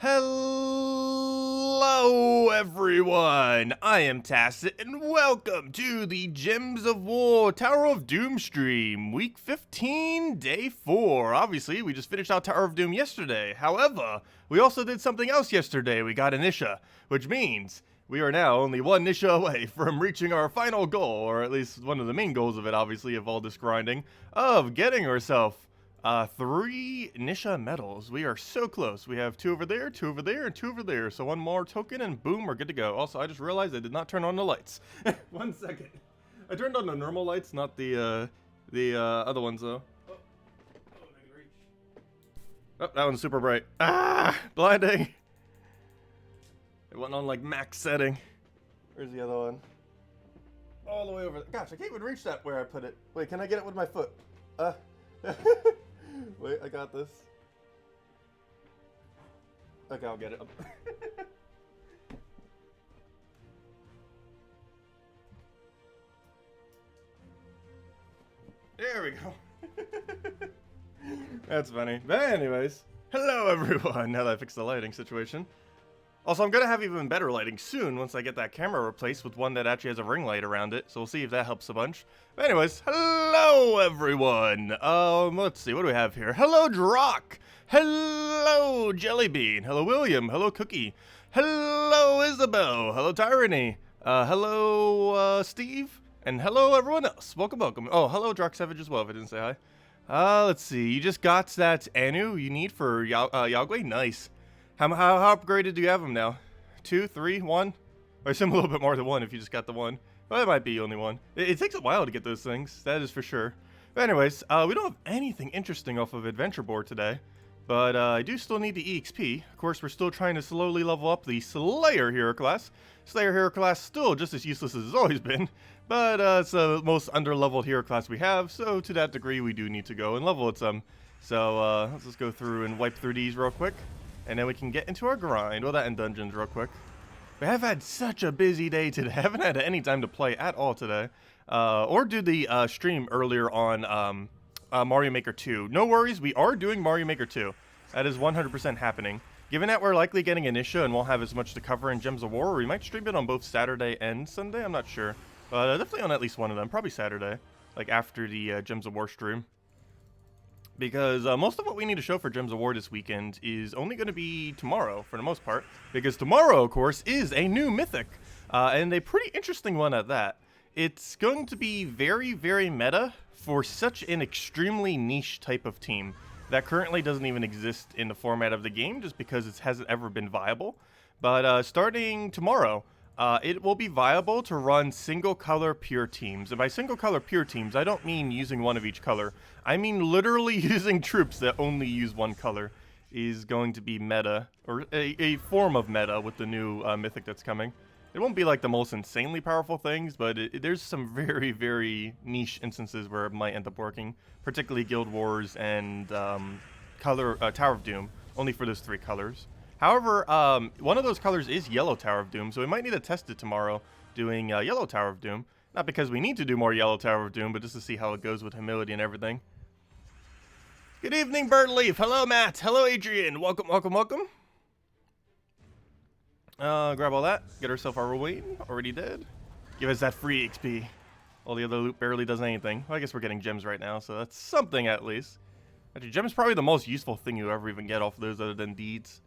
Hello everyone, I am Tacet and welcome to the Gems of War Tower of Doom stream, week 15, day 4. Obviously, we just finished out Tower of Doom yesterday. However, we also did something else yesterday. We got a Nysha, which means we are now only one Nysha away from reaching our final goal, or at least one of the main goals of it, obviously, of all this grinding, of getting ourselves 3 Nysha medals. We are so close. We have 2 over there, 2 over there, and 2 over there. So one more token and boom, we're good to go. Also, I just realized I did not turn on the lights. 1 second. I turned on the normal lights, not the other ones though. Oh, I can reach. Oh, that one's super bright. Ah, blinding. It went on like max setting. Where's the other one? All the way over there. Gosh, I can't even reach that where I put it. Wait, can I get it with my foot? Wait, I got this. Okay, I'll get it. There we go. That's funny. But anyways, hello everyone. Now that I fixed the lighting situation. Also, I'm going to have even better lighting soon once I get that camera replaced with one that actually has a ring light around it. So we'll see if that helps a bunch. But anyways, hello everyone. Let's see, what do we have here? Hello Drock. Hello Jellybean. Hello William. Hello Cookie. Hello Isabel. Hello Tyranny. Hello Steve. And hello everyone else. Welcome, welcome. Oh, hello Drock Savage as well, if I didn't say hi. Let's see. You just got that Anu you need for Yagwe? Nice. How upgraded do you have them now? 2, 3, 1? I assume a little bit more than 1 if you just got the 1. Well, it might be only 1. It takes a while to get those things, that is for sure. But anyways, we don't have anything interesting off of Adventure Board today. But I do still need the EXP. Of course, we're still trying to slowly level up the Slayer hero class. Slayer hero class still just as useless as it's always been. But it's the most under-leveled hero class we have. So to that degree, we do need to go and level it some. So let's just go through and wipe through these real quick. And then we can get into our grind. Well, that and dungeons real quick. We have had such a busy day today. I haven't had any time to play at all today. Or do the stream earlier on Mario Maker 2. No worries, we are doing Mario Maker 2. That is 100% happening. Given that we're likely getting a Nysha and won't have as much to cover in Gems of War, we might stream it on both Saturday and Sunday. I'm not sure. But definitely on at least one of them. Probably Saturday. Like after the Gems of War stream. Because most of what we need to show for Gems of War this weekend is only going to be tomorrow, for the most part. Because tomorrow, of course, is a new Mythic. And a pretty interesting one at that. It's going to be very, very meta for such an extremely niche type of team that currently doesn't even exist in the format of the game, just because it hasn't ever been viable. But starting tomorrow, it will be viable to run single color pure teams. And by single color pure teams, I don't mean using one of each color. I mean literally using troops that only use one color is going to be meta, or a form of meta with the new Mythic that's coming. It won't be like the most insanely powerful things, but there's some very, very niche instances where it might end up working, particularly Guild Wars and Tower of Doom, only for those 3 colors. However, one of those colors is Yellow Tower of Doom, so we might need to test it tomorrow doing Yellow Tower of Doom. Not because we need to do more Yellow Tower of Doom, but just to see how it goes with humility and everything. Good evening, Birdleaf. Hello, Matt. Hello, Adrian. Welcome, welcome, welcome. Grab all that. Get ourselves our reward. Already did. Give us that free XP. All the other loot barely does anything. Well, I guess we're getting gems right now, so that's something at least. Actually, gems is probably the most useful thing you ever even get off of those other than deeds.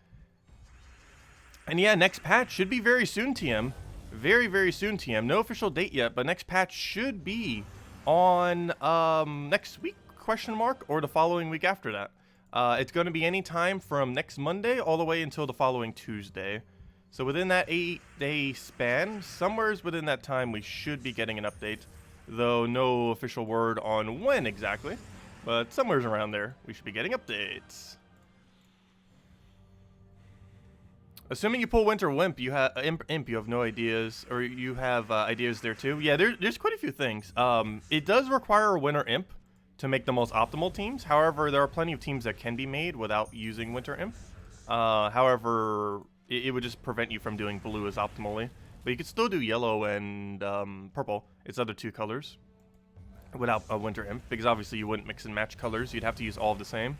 And yeah, next patch should be very soon, TM. Very, very soon, TM. No official date yet, but next patch should be on next week, ? Or the following week after that. It's going to be any time from next Monday all the way until the following Tuesday. So within that 8-day span, somewhere within that time, we should be getting an update. Though no official word on when exactly, but somewhere around there, we should be getting updates. Assuming you pull Winter Wimp, you have Imp. You have no ideas, or you have ideas there too. Yeah, there's quite a few things. It does require a Winter Imp to make the most optimal teams. However, there are plenty of teams that can be made without using Winter Imp. However, it would just prevent you from doing blue as optimally. But you could still do yellow and purple. It's other 2 colors without a Winter Imp, because obviously you wouldn't mix and match colors. You'd have to use all of the same.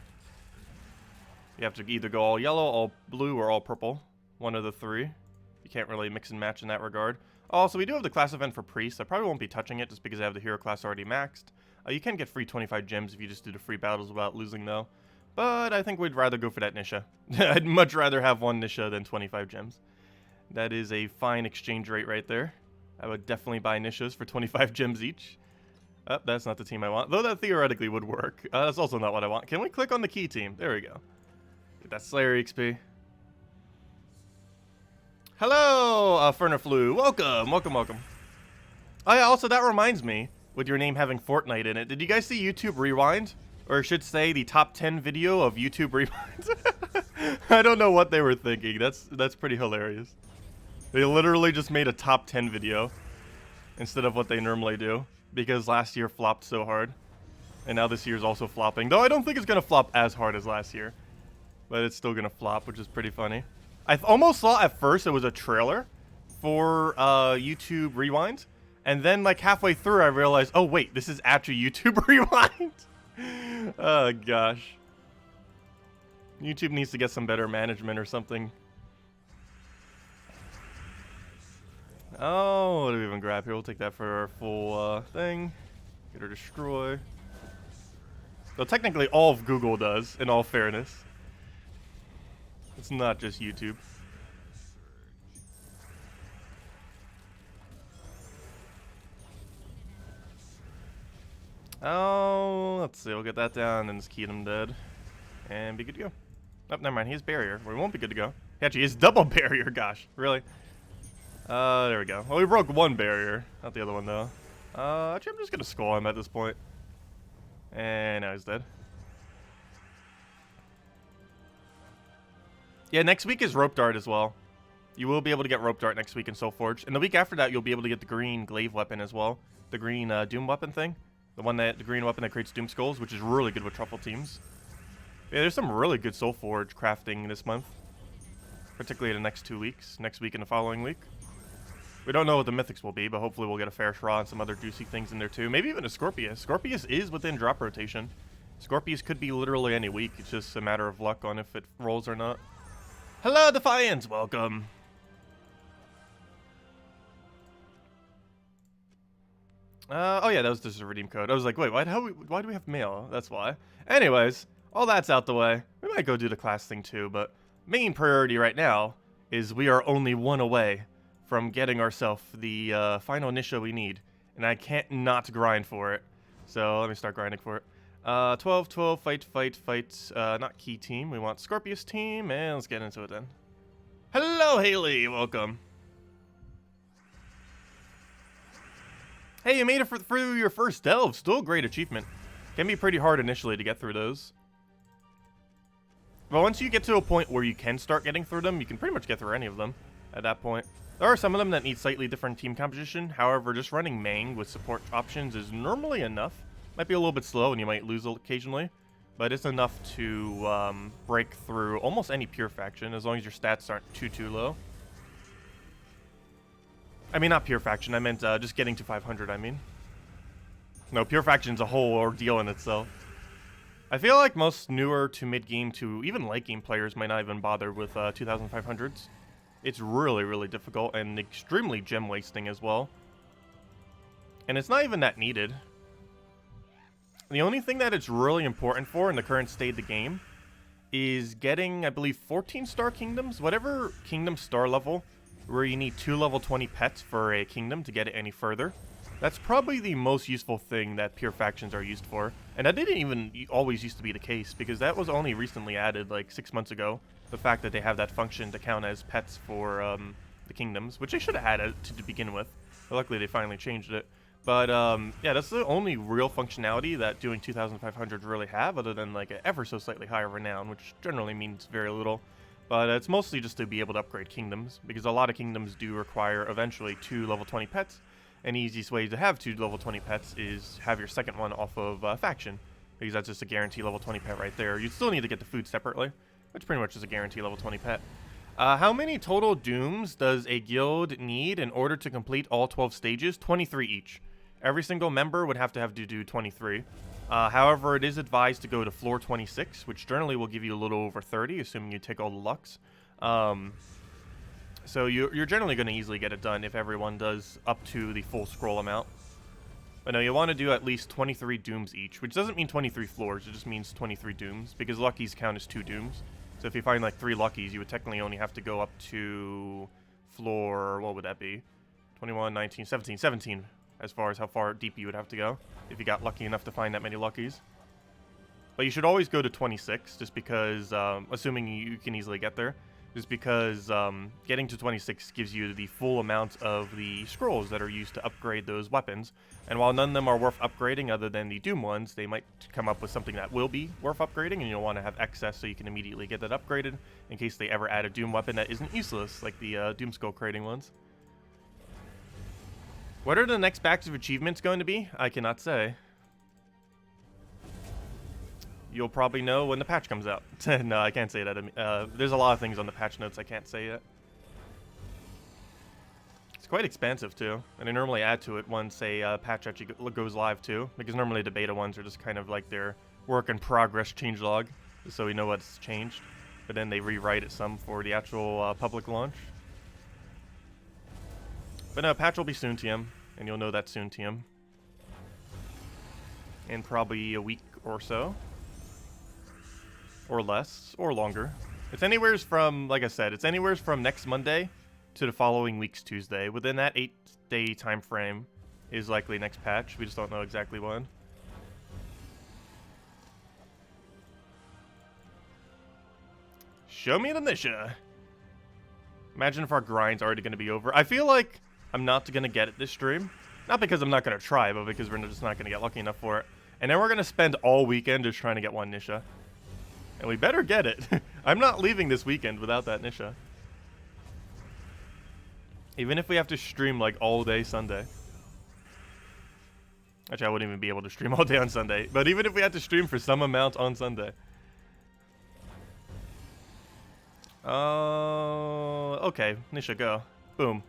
You have to either go all yellow, all blue, or all purple. One of the three. You can't really mix and match in that regard. Also, we do have the class event for Priest. I probably won't be touching it just because I have the hero class already maxed. You can get free 25 gems if you just do the free battles without losing, though. But I think we'd rather go for that Nysha. I'd much rather have one Nysha than 25 gems. That is a fine exchange rate right there. I would definitely buy Nyshas for 25 gems each. Oh, that's not the team I want. Though that theoretically would work. That's also not what I want. Can we click on the key team? There we go. Get that Slayer XP. Hello, Fernaflu. Welcome, welcome, welcome. Oh yeah, also that reminds me, with your name having Fortnite in it, did you guys see YouTube Rewind? Or I should say the top 10 video of YouTube Rewind? I don't know what they were thinking. That's pretty hilarious. They literally just made a top 10 video instead of what they normally do. Because last year flopped so hard. And now this year's also flopping. Though I don't think it's going to flop as hard as last year. But it's still going to flop, which is pretty funny. I almost thought at first it was a trailer for YouTube Rewind. And then like halfway through I realized, oh wait, this is actually YouTube Rewind. Oh gosh. YouTube needs to get some better management or something. Oh, what do we even grab here? We'll take that for our full thing. Get her destroy. Though technically all of Google does, in all fairness. It's not just YouTube. Oh, let's see. We'll get that down and just keep him dead. And be good to go. Oh, never mind. He has barrier. We won't be good to go. He actually has double barrier. Gosh, really? There we go. Well, we broke one barrier. Not the other one, though. Actually, I'm just going to score him at this point. And now he's dead. Yeah, next week is Rope Dart as well. You will be able to get Rope Dart next week in Soulforge. And the week after that, you'll be able to get the green Glaive weapon as well. The green Doom weapon thing. The green weapon that creates Doom Skulls, which is really good with Truffle teams. Yeah, there's some really good Soulforge crafting this month. Particularly the next 2 weeks. Next week and the following week. We don't know what the Mythics will be, but hopefully we'll get a Fair Shra and some other juicy things in there too. Maybe even a Scorpius. Scorpius is within drop rotation. Scorpius could be literally any week. It's just a matter of luck on if it rolls or not. Hello, Defiance! Welcome. Oh yeah, that was just a redeem code. I was like, wait, why do we have mail? That's why. Anyways, all that's out the way. We might go do the class thing too, but main priority right now is we are only one away from getting ourselves the final Nysha we need. And I can't not grind for it. So let me start grinding for it. 12, 12, fight. Not key team. We want Scorpius team, and let's get into it then. Hello, Haley. Welcome. Hey, you made it through your first delve. Still a great achievement. Can be pretty hard initially to get through those. But once you get to a point where you can start getting through them, you can pretty much get through any of them at that point. There are some of them that need slightly different team composition. However, just running Mang with support options is normally enough. Might be a little bit slow and you might lose occasionally, but it's enough to break through almost any pure faction as long as your stats aren't too low. I mean, not pure faction, I meant just getting to 500, I mean. No, pure faction's a whole ordeal in itself. I feel like most newer to mid-game to even late-game players might not even bother with 2500s. It's really, really difficult and extremely gem wasting as well. And it's not even that needed. The only thing that it's really important for in the current state of the game is getting, I believe, 14-star kingdoms. Whatever kingdom star level where you need 2 level 20 pets for a kingdom to get it any further. That's probably the most useful thing that pure factions are used for. And that didn't even always used to be the case, because that was only recently added, like 6 months ago. The fact that they have that function to count as pets for the kingdoms, which they should have had it to begin with. But luckily they finally changed it. But yeah, that's the only real functionality that doing 2,500 really have, other than like an ever so slightly higher renown, which generally means very little. But it's mostly just to be able to upgrade kingdoms, because a lot of kingdoms do require eventually 2 level 20 pets. And the easiest way to have 2 level 20 pets is have your second one off of faction, because that's just a guarantee level 20 pet right there. You still need to get the food separately, which pretty much is a guarantee level 20 pet. How many total dooms does a guild need in order to complete all 12 stages? 23 each. Every single member would have to do 23. However, it is advised to go to floor 26, which generally will give you a little over 30, assuming you take all the lucks. So you're generally going to easily get it done if everyone does up to the full scroll amount. But no, you want to do at least 23 dooms each, which doesn't mean 23 floors, it just means 23 dooms, because luckies count as 2 dooms. So if you find like 3 luckies, you would technically only have to go up to floor, what would that be? 21, 19, 17, as far as how far deep you would have to go, if you got lucky enough to find that many luckies. But you should always go to 26, just because, assuming you can easily get there, just because getting to 26 gives you the full amount of the scrolls that are used to upgrade those weapons. And while none of them are worth upgrading other than the Doom ones, they might come up with something that will be worth upgrading, and you'll want to have excess so you can immediately get that upgraded in case they ever add a Doom weapon that isn't useless, like the Doom Skull crating ones. What are the next batch of achievements going to be? I cannot say. You'll probably know when the patch comes out. No, I can't say that. There's a lot of things on the patch notes I can't say yet. It's quite expansive too, and I normally add to it once a patch actually goes live too, because normally the beta ones are just kind of like their work in progress changelog, so we know what's changed. But then they rewrite it some for the actual public launch. But no, patch will be soon, TM, and you'll know that soon, TM. In probably a week or so. Or less, or longer. It's anywheres from, like I said, it's anywheres from next Monday to the following week's Tuesday. Within that 8-day time frame is likely next patch. We just don't know exactly when. Show me the Nysha. Imagine if our grind's already going to be over. I feel like I'm not going to get it this stream. Not because I'm not going to try, but because we're just not going to get lucky enough for it. And then we're going to spend all weekend just trying to get one Nysha. And we better get it. I'm not leaving this weekend without that Nysha. Even if we have to stream like all day Sunday. Actually, I wouldn't even be able to stream all day on Sunday. But even if we had to stream for some amount on Sunday. Okay, Nysha, go. Boom.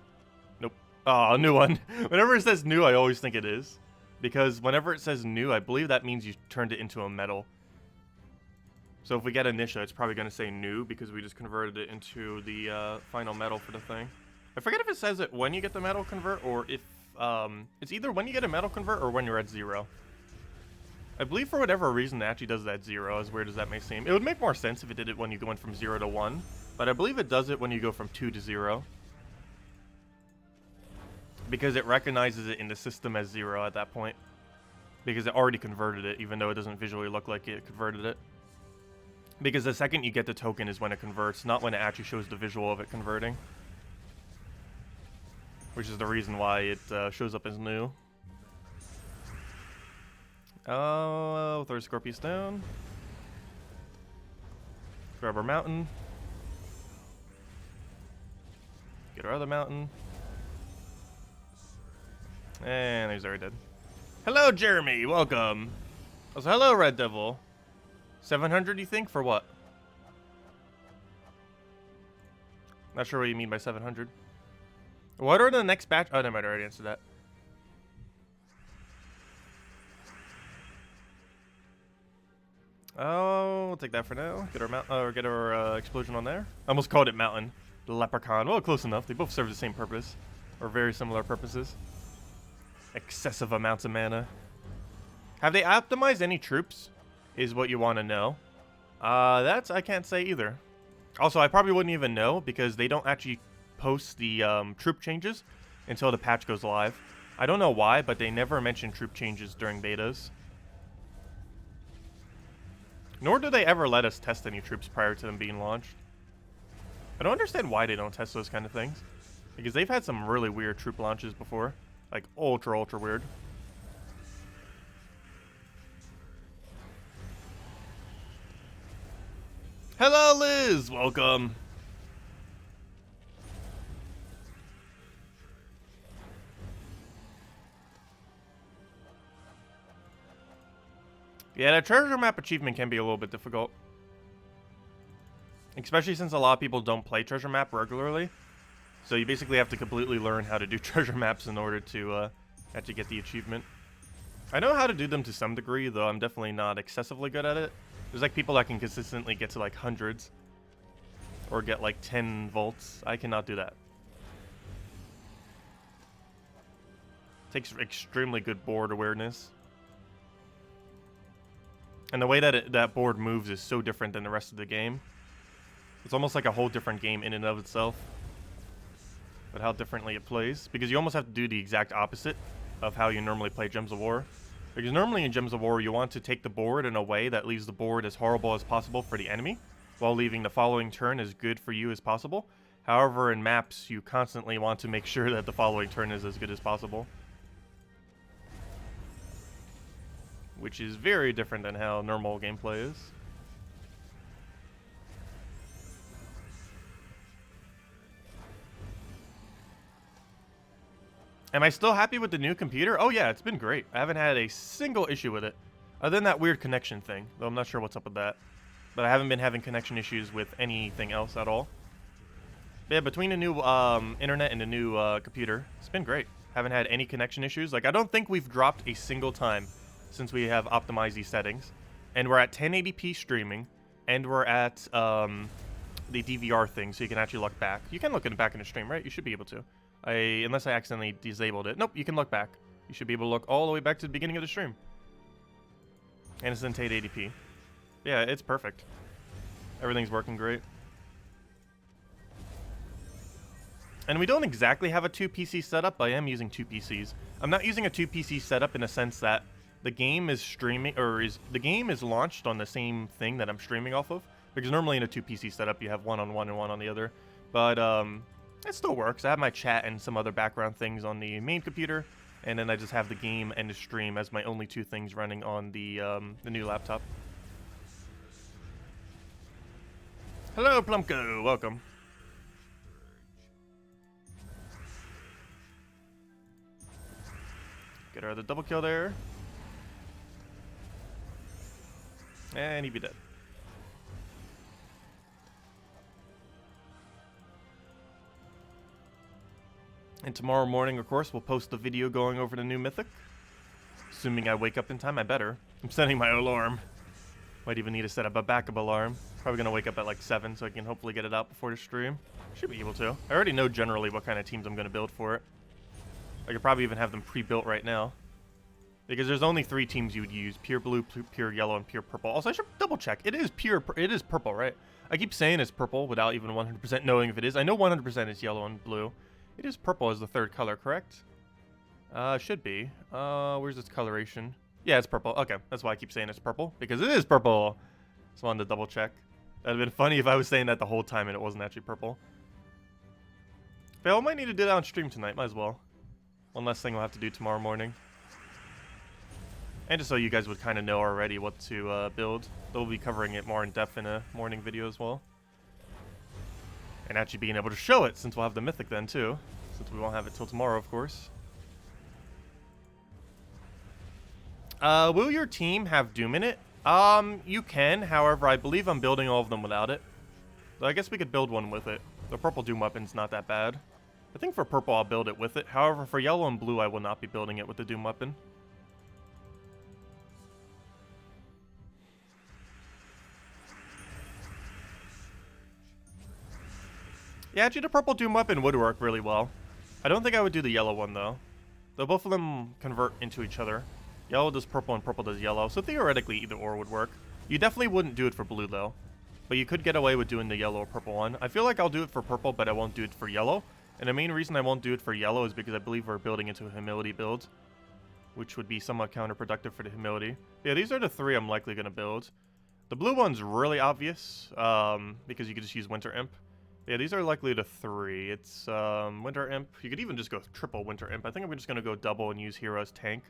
Nope. Oh, a new one. Whenever it says new, I always think it is. Because whenever it says new, I believe that means you turned it into a metal. So if we get a Nysha, it's probably going to say new because we just converted it into the final metal for the thing. I forget if it says it when you get the metal convert or if... it's either when you get a metal convert or when you're at 0. I believe for whatever reason it actually does that 0, as weird as that may seem. It would make more sense if it did it when you went from 0 to 1. But I believe it does it when you go from 2 to 0. Because it recognizes it in the system as 0 at that point. Because it already converted it, even though it doesn't visually look like it converted it. Because the second you get the token is when it converts, not when it actually shows the visual of it converting. Which is the reason why it shows up as new. Oh, throw Scorpius down. Grab our mountain. Get our other mountain. And he's already dead. Hello, Jeremy. Welcome. Also, hello, Red Devil. 700, you think? For what? Not sure what you mean by 700. What are the next batch? Oh, no, I might already answer that. Oh, we'll take that for now. Get our mountain, or get our explosion on there. I almost called it mountain. The leprechaun. Well, close enough. They both serve the same purpose, or very similar purposes. Excessive amounts of mana. Have they optimized any troops? Is what you want to know. That's I can't say either. Also, I probably wouldn't even know because they don't actually post the troop changes until the patch goes live. I don't know why, but they never mention troop changes during betas. Nor do they ever let us test any troops prior to them being launched. I don't understand why they don't test those kind of things. Because they've had some really weird troop launches before. Like, ultra weird. Hello, Liz! Welcome. Yeah, the treasure map achievement can be a little bit difficult. Especially since a lot of people don't play treasure map regularly. So you basically have to completely learn how to do treasure maps in order to actually get the achievement. I know how to do them to some degree, though I'm definitely not excessively good at it. There's like people that can consistently get to like hundreds or get like 10 volts. I cannot do that. Takes extremely good board awareness. And the way that that board moves is so different than the rest of the game. It's almost like a whole different game in and of itself. But how differently it plays. Because you almost have to do the exact opposite of how you normally play Gems of War. Because normally in Gems of War, you want to take the board in a way that leaves the board as horrible as possible for the enemy, while leaving the following turn as good for you as possible. However, in maps, you constantly want to make sure that the following turn is as good as possible. Which is very different than how normal gameplay is. Am I still happy with the new computer? Oh yeah, it's been great. I haven't had a single issue with it. Other than that weird connection thing, though I'm not sure what's up with that. But I haven't been having connection issues with anything else at all. But yeah, between the new internet and the new computer, it's been great. Haven't had any connection issues. Like, I don't think we've dropped a single time since we have optimized these settings. And we're at 1080p streaming, and we're at the DVR thing, so you can actually look back. You can look back in the stream, right? You should be able to. Unless I accidentally disabled it. Nope, you can look back. You should be able to look all the way back to the beginning of the stream. And it's in 1080p. Yeah, it's perfect. Everything's working great. And we don't exactly have a 2-PC setup, but I am using 2 PCs. I'm not using a 2-PC setup in a sense that the game is streaming, or the game is launched on the same thing that I'm streaming off of. Because normally in a 2-PC setup, you have one on one and one on the other. But it still works. I have my chat and some other background things on the main computer, and then I just have the game and the stream as my only 2 things running on the new laptop. Hello, Plumko. Welcome. Get her the double kill there. And he'd be dead. And tomorrow morning, of course, we'll post the video going over the new Mythic. Assuming I wake up in time, I better. I'm setting my alarm. Might even need to set up a backup alarm. Probably gonna wake up at like 7 so I can hopefully get it out before the stream. Should be able to. I already know generally what kind of teams I'm gonna build for it. I could probably even have them pre-built right now. Because there's only 3 teams you would use. Pure blue, pure yellow, and pure purple. Also, I should double check. It is purple, right? I keep saying it's purple without even 100% knowing if it is. I know 100% is yellow and blue. It is purple as the 3rd color, correct? Should be. Where's its coloration? Yeah, it's purple. Okay, that's why I keep saying it's purple. Because it is purple! Just wanted to double check. That'd have been funny if I was saying that the whole time and it wasn't actually purple. But I might need to do that on stream tonight. Might as well. One less thing we'll have to do tomorrow morning. And just so you guys would kind of know already what to build. They'll be covering it more in depth in a morning video as well. And actually being able to show it, since we'll have the Mythic then too. Since we won't have it till tomorrow, of course. Will your team have Doom in it? You can. However, I believe I'm building all of them without it. So I guess we could build one with it. The purple Doom weapon's not that bad. I think for purple I'll build it with it. However, for yellow and blue I will not be building it with the Doom weapon. Yeah, actually the purple Doom weapon would work really well. I don't think I would do the yellow one though. Though both of them convert into each other. Yellow does purple and purple does yellow, so theoretically either or would work. You definitely wouldn't do it for blue though. But you could get away with doing the yellow or purple one. I feel like I'll do it for purple, but I won't do it for yellow. And the main reason I won't do it for yellow is because I believe we're building into a humility build. Which would be somewhat counterproductive for the humility. Yeah, these are the 3 I'm likely going to build. The blue one's really obvious, because you could just use Winter Imp. Yeah, these are likely the 3. It's Winter Imp. You could even just go triple Winter Imp. I think I'm just going to go double and use Hero as tank.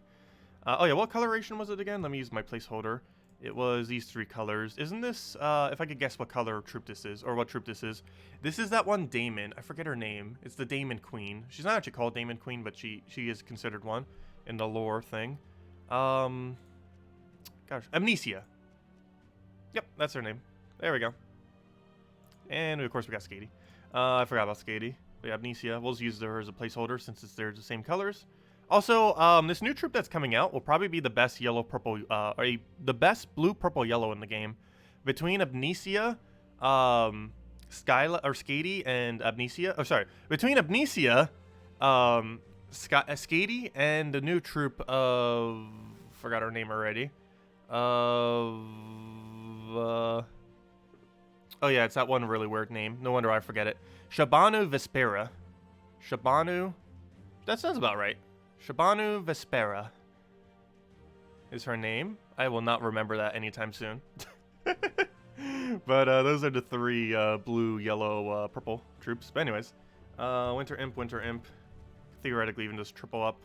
Oh yeah, what coloration was it again? Let me use my placeholder. It was these 3 colors. Isn't this, if I could guess what color troop this is, or what troop this is. This is that one Daemon. I forget her name. It's the Daemon Queen. She's not actually called Daemon Queen, but she is considered one in the lore thing. Gosh, Amnesia. Yep, that's her name. There we go. And of course we got Skady. I forgot about Skady. We have Nysha. We'll just use her as a placeholder since they're the same colors. Also, this new troop that's coming out will probably be the best yellow-purple, the best blue-purple-yellow in the game. Between Amnesia, Skady and Amnesia. Oh, sorry. Between Amnesia, Skady and the new troop of... Forgot her name already. Oh yeah, it's that one really weird name. No wonder I forget it. Shabanu Vespera. Shabanu... That sounds about right. Shabanu Vespera is her name. I will not remember that anytime soon. But those are the three blue, yellow, purple troops. But anyways, Winter Imp. Theoretically even just triple up.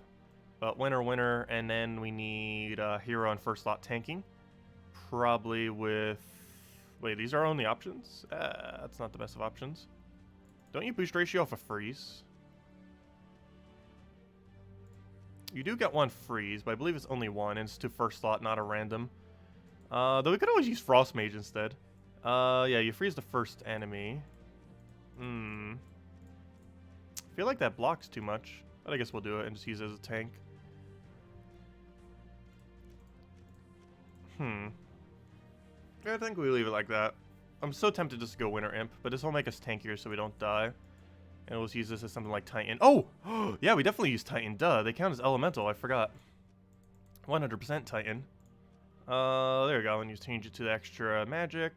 But Winter, and then we need Hero on first slot tanking. Probably with... Wait, these are only options? That's not the best of options. Don't you boost ratio off a freeze? You do get one freeze, but I believe it's only one, and it's to first slot, not a random. Though we could always use Frost Mage instead. Yeah, you freeze the first enemy. I feel like that blocks too much, but I guess we'll do it and just use it as a tank. I think we leave it like that. I'm so tempted just to go Winter Imp, but this will make us tankier so we don't die. And we'll just use this as something like Titan. Oh! Yeah, we definitely use Titan. Duh, they count as elemental. I forgot. 100% Titan. There we go. And you change it to the extra magic.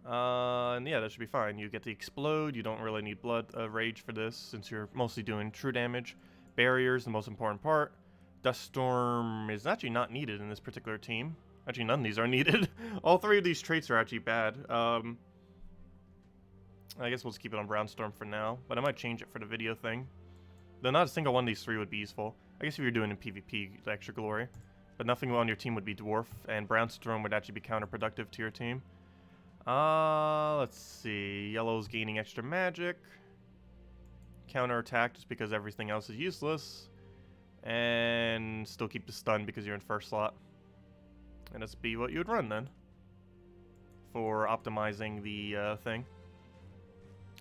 And yeah, that should be fine. You get the explode. You don't really need blood rage for this since you're mostly doing true damage. Barriers, the most important part. Dust Storm is actually not needed in this particular team. Actually, none of these are needed. All three of these traits are actually bad. I guess we'll just keep it on Brownstorm for now, but I might change it for the video thing. Though not a single one of these three would be useful. I guess if you're doing in PvP, the extra glory. But nothing on your team would be Dwarf, and Brownstorm would actually be counterproductive to your team. Let's see. Yellow's gaining extra magic. Counterattack just because everything else is useless. And still keep the stun because you're in first slot. And that's be what you would run then. For optimizing the thing.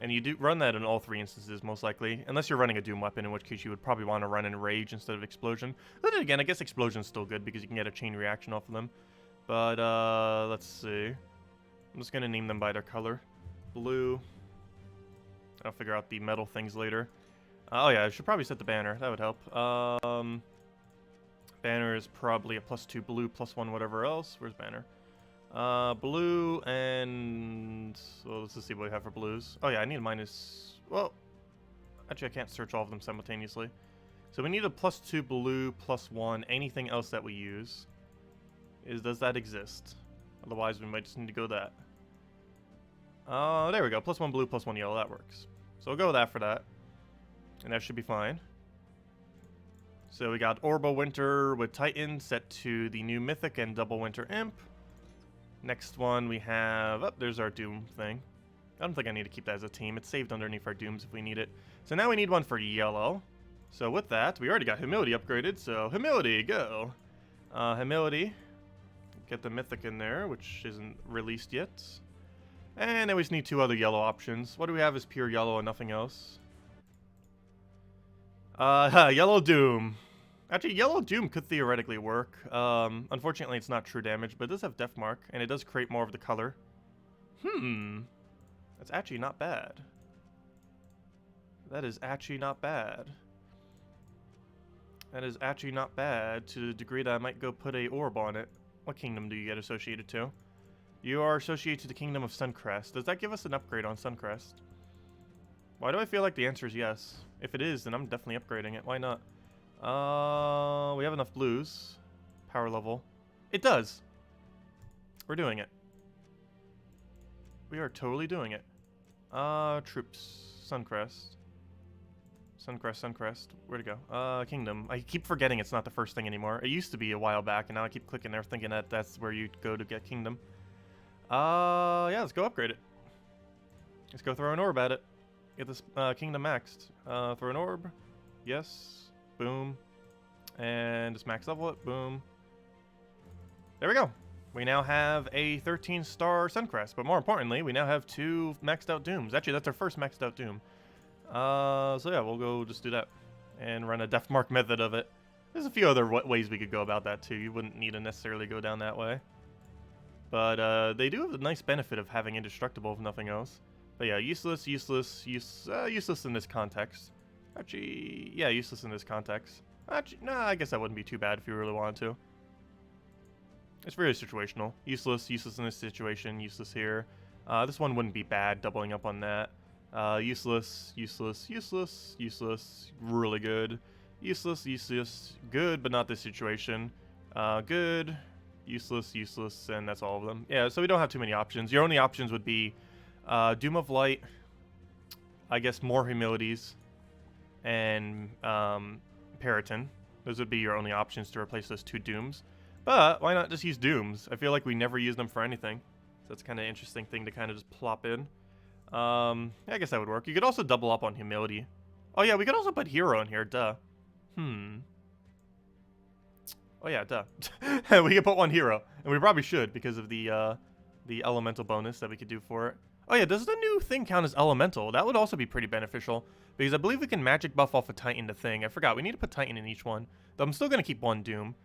And you do run that in all three instances, most likely. Unless you're running a Doom weapon, in which case you would probably want to run in Rage instead of Explosion. But then again, I guess Explosion's still good because you can get a chain reaction off of them. But, let's see. I'm just going to name them by their color. Blue. I'll figure out the metal things later. Oh yeah, I should probably set the banner. That would help. Banner is probably a +2 blue, +1 whatever else. Where's banner? Blue and... Well, let's just see what we have for blues. Oh yeah, I need a minus... Well, actually I can't search all of them simultaneously. So we need a +2 blue, +1, anything else that we use. Does that exist? Otherwise we might just need to go that. There we go, +1 blue, +1 yellow, that works. So we'll go with that for that. And that should be fine. So we got Orbo Winter with Titan set to the new Mythic and Double Winter Imp. Next one we have... Oh, there's our Doom thing. I don't think I need to keep that as a team. It's saved underneath our Dooms if we need it. So now we need one for yellow. So with that, we already got Humility upgraded. So Humility, go. Humility. Get the Mythic in there, which isn't released yet. And then we just need two other yellow options. What do we have as pure yellow and nothing else? Yellow Doom. Actually, Yellow Doom could theoretically work. Unfortunately, it's not true damage, but it does have Death Mark, and it does create more of the color. That's actually not bad. That is actually not bad. That is actually not bad to the degree that I might go put a orb on it. What kingdom do you get associated to? You are associated to the kingdom of Suncrest. Does that give us an upgrade on Suncrest? Why do I feel like the answer is yes? If it is, then I'm definitely upgrading it. Why not? We have enough blues. Power level. It does. We're doing it. We are totally doing it. Troops. Suncrest. Suncrest. Where'd it go? Kingdom. I keep forgetting it's not the first thing anymore. It used to be a while back, and now I keep clicking there thinking that that's where you go to get Kingdom. Yeah, let's go upgrade it. Let's go throw an orb at it. Get this Kingdom maxed. Throw an orb. Yes. Boom. And just max level it. Boom. There we go. We now have a 13-star Suncrest, but more importantly, we now have 2 maxed out Dooms. Actually, that's our first maxed out Doom. So yeah, we'll go just do that. and run a Def Mark method of it. There's a few other ways we could go about that too. You wouldn't need to necessarily go down that way. But they do have the nice benefit of having indestructible, if nothing else. But yeah, useless in this context. Actually, yeah, useless in this context. Actually, nah, I guess that wouldn't be too bad if you really wanted to. It's very situational. Useless in this situation, useless here. This one wouldn't be bad, doubling up on that. Useless, really good. Useless, good, but not this situation. Good, useless, and that's all of them. Yeah, so we don't have too many options. Your only options would be Doom of Light, I guess more Humilities, and Periton. Those would be your only options to replace those 2 Dooms. But why not just use Dooms? I feel like we never use them for anything. So that's kind of an interesting thing to kind of just plop in. I guess that would work. You could also double up on Humility. Oh yeah, we could also put Hero in here, duh. Oh yeah, duh. We could put 1 Hero. And we probably should because of the Elemental bonus that we could do for it. Oh yeah, does the new thing count as Elemental? That would also be pretty beneficial. Because I believe we can magic buff off a Titan to thing. I forgot, we need to put Titan in each one. Though I'm still going to keep 1 Doom.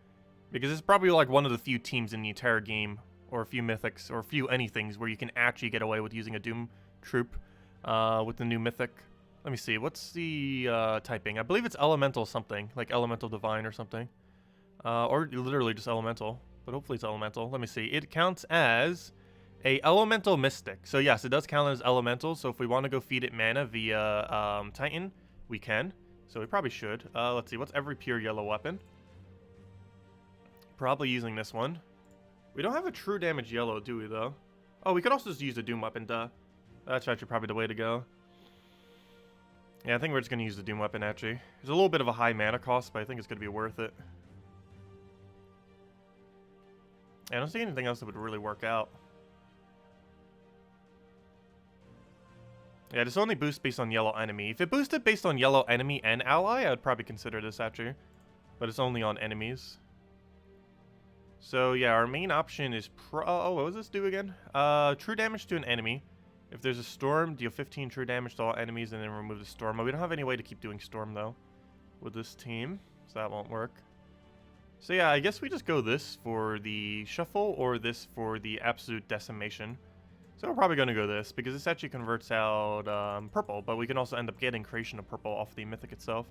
Because it's probably like one of the few teams in the entire game, or a few Mythics, or a few anythings where you can actually get away with using a Doom troop with the new Mythic. Let me see, what's the typing? I believe it's Elemental something, like Elemental Divine or something. Or literally just Elemental, but hopefully it's Elemental. Let me see, it counts as a Elemental Mystic. So yes, it does count as Elemental, so if we want to go feed it mana via Titan, we can. So we probably should. Let's see, what's every pure yellow weapon? Probably using this one. We don't have a true damage yellow, do we, though? Oh, we could also just use a Doom weapon, duh. That's actually probably the way to go. Yeah, I think we're just going to use the Doom weapon, actually. There's a little bit of a high mana cost, but I think it's going to be worth it. I don't see anything else that would really work out. Yeah, this only boosts based on yellow enemy. If it boosted based on yellow enemy and ally, I would probably consider this, actually. But it's only on enemies. So yeah, our main option is oh, what does this do again? True damage to an enemy. If there's a storm, deal 15 true damage to all enemies and then remove the storm. Oh, we don't have any way to keep doing storm though with this team, so that won't work. So yeah, I guess we just go this for the shuffle or this for the absolute decimation. So we're probably going to go this because this actually converts out purple, but we can also end up getting creation of purple off the Mythic itself.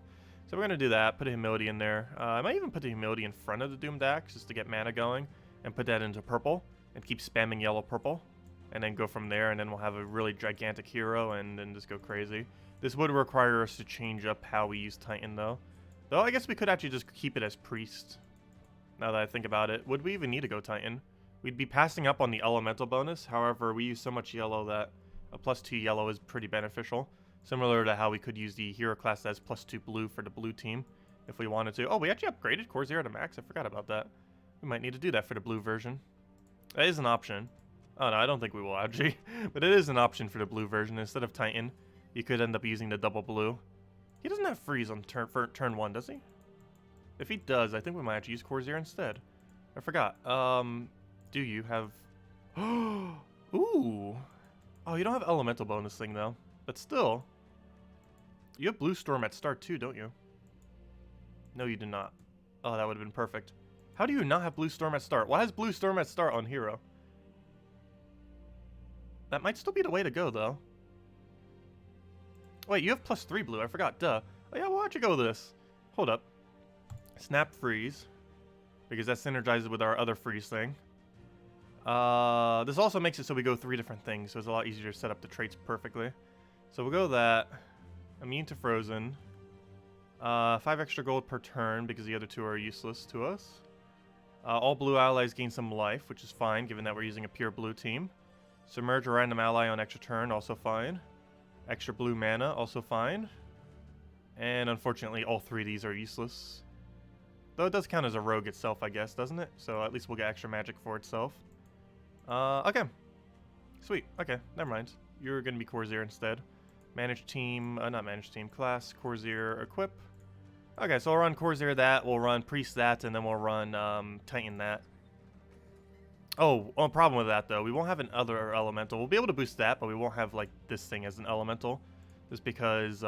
So we're going to do that, put a Humility in there. I might even put the Humility in front of the Doomed Axe just to get mana going and put that into purple and keep spamming yellow-purple and then go from there, and then we'll have a really gigantic hero and then just go crazy. This would require us to change up how we use Titan though. Though I guess we could actually just keep it as Priest now that I think about it. Would we even need to go Titan? We'd be passing up on the Elemental bonus, however we use so much yellow that a +2 yellow is pretty beneficial. Similar to how we could use the hero class as +2 blue for the blue team if we wanted to. Oh, we actually upgraded Core Zero to max. I forgot about that. We might need to do that for the blue version. That is an option. Oh, no, I don't think we will actually. But it is an option for the blue version. Instead of Titan, you could end up using the double blue. He doesn't have freeze on turn 1, does he? If he does, I think we might actually use Core Zero instead. I forgot. Do you have... Ooh. Oh, you don't have elemental bonus thing, though. But still, you have Blue Storm at start too, don't you? No, you do not. Oh, that would have been perfect. How do you not have Blue Storm at start? Why has Blue Storm at start on hero? That might still be the way to go, though. Wait, you have +3 blue. I forgot. Duh. Oh, yeah, why don't you go with this? Hold up. Snap freeze. Because that synergizes with our other freeze thing. This also makes it so we go 3 different things, so it's a lot easier to set up the traits perfectly. So we'll go that. Immune to Frozen. 5 extra gold per turn because the other 2 are useless to us. All blue allies gain some life, which is fine given that we're using a pure blue team. Submerge a random ally on extra turn, also fine. Extra blue mana, also fine. And unfortunately, all 3 of these are useless. Though it does count as a rogue itself, I guess, doesn't it? So at least we'll get extra magic for itself. Okay. Sweet. Okay, never mind. You're going to be Corsair instead. Manage team, not manage team, class, Corsair, equip. Okay, so we'll run Corsair that, we'll run Priest that, and then we'll run Titan that. Oh, one problem with that, though. We won't have an other elemental. We'll be able to boost that, but we won't have, like, this thing as an elemental. Just because,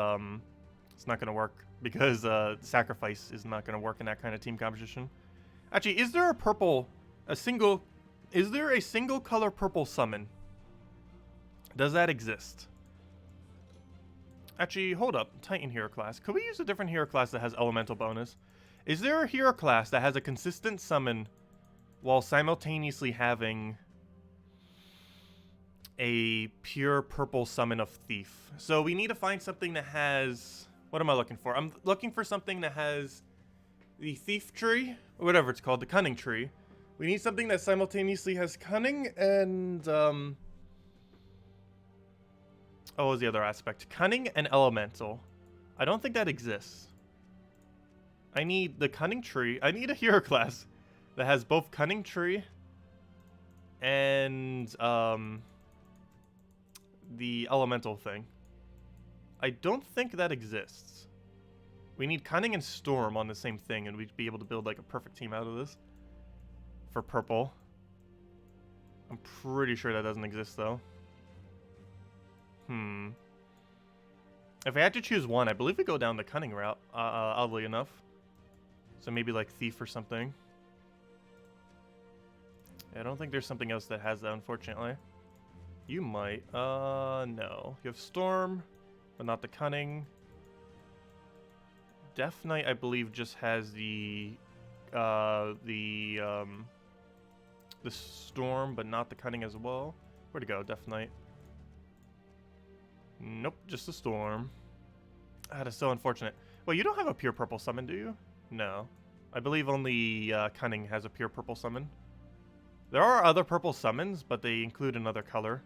It's not going to work because sacrifice is not going to work in that kind of team composition. Actually, is there a single color purple summon? Does that exist? Actually, hold up. Titan hero class. Could we use a different hero class that has elemental bonus? Is there a hero class that has a consistent summon while simultaneously having a pure purple summon of Thief? So we need to find something that has... What am I looking for? I'm looking for something that has the Thief tree, or whatever it's called, the Cunning tree. We need something that simultaneously has Cunning and... Oh, what was the other aspect? Cunning and Elemental. I don't think that exists. I need the Cunning tree. I need a hero class that has both Cunning tree and the Elemental thing. I don't think that exists. We need Cunning and Storm on the same thing, and we'd be able to build like a perfect team out of this. For purple. I'm pretty sure that doesn't exist though. If I had to choose one, I believe we go down the Cunning route, oddly enough. So maybe like Thief or something. I don't think there's something else that has that, unfortunately. You might. No. You have Storm, but not the Cunning. Death Knight, I believe, just has the Storm, but not the Cunning as well. Where'd it go, Death Knight? Nope, just the Storm. Ah, that's so unfortunate. Well, you don't have a pure purple summon, do you? No. I believe only Cunning has a pure purple summon. There are other purple summons, but they include another color.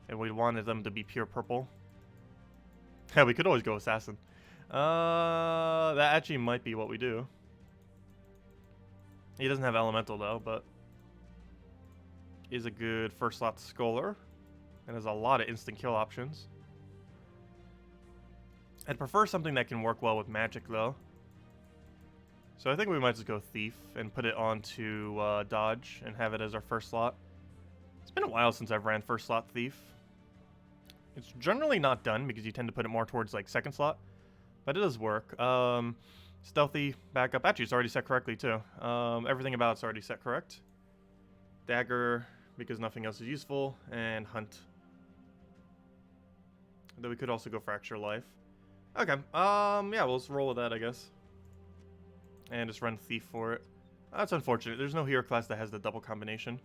And we wanted them to be pure purple. Yeah, we could always go Assassin. That actually might be what we do. He doesn't have Elemental, though, but... is a good first slot Scholar. And has a lot of instant kill options. I'd prefer something that can work well with magic, though. So I think we might just go Thief and put it onto Dodge and have it as our first slot. It's been a while since I've ran first slot Thief. It's generally not done because you tend to put it more towards like second slot. But it does work. Stealthy, backup. Actually, it's already set correctly, too. Everything about it's already set correct. Dagger, because nothing else is useful. And Hunt. Though we could also go Fracture Life. Okay, yeah, we'll just roll with that, I guess. And just run Thief for it. That's unfortunate. There's no hero class that has the double combination.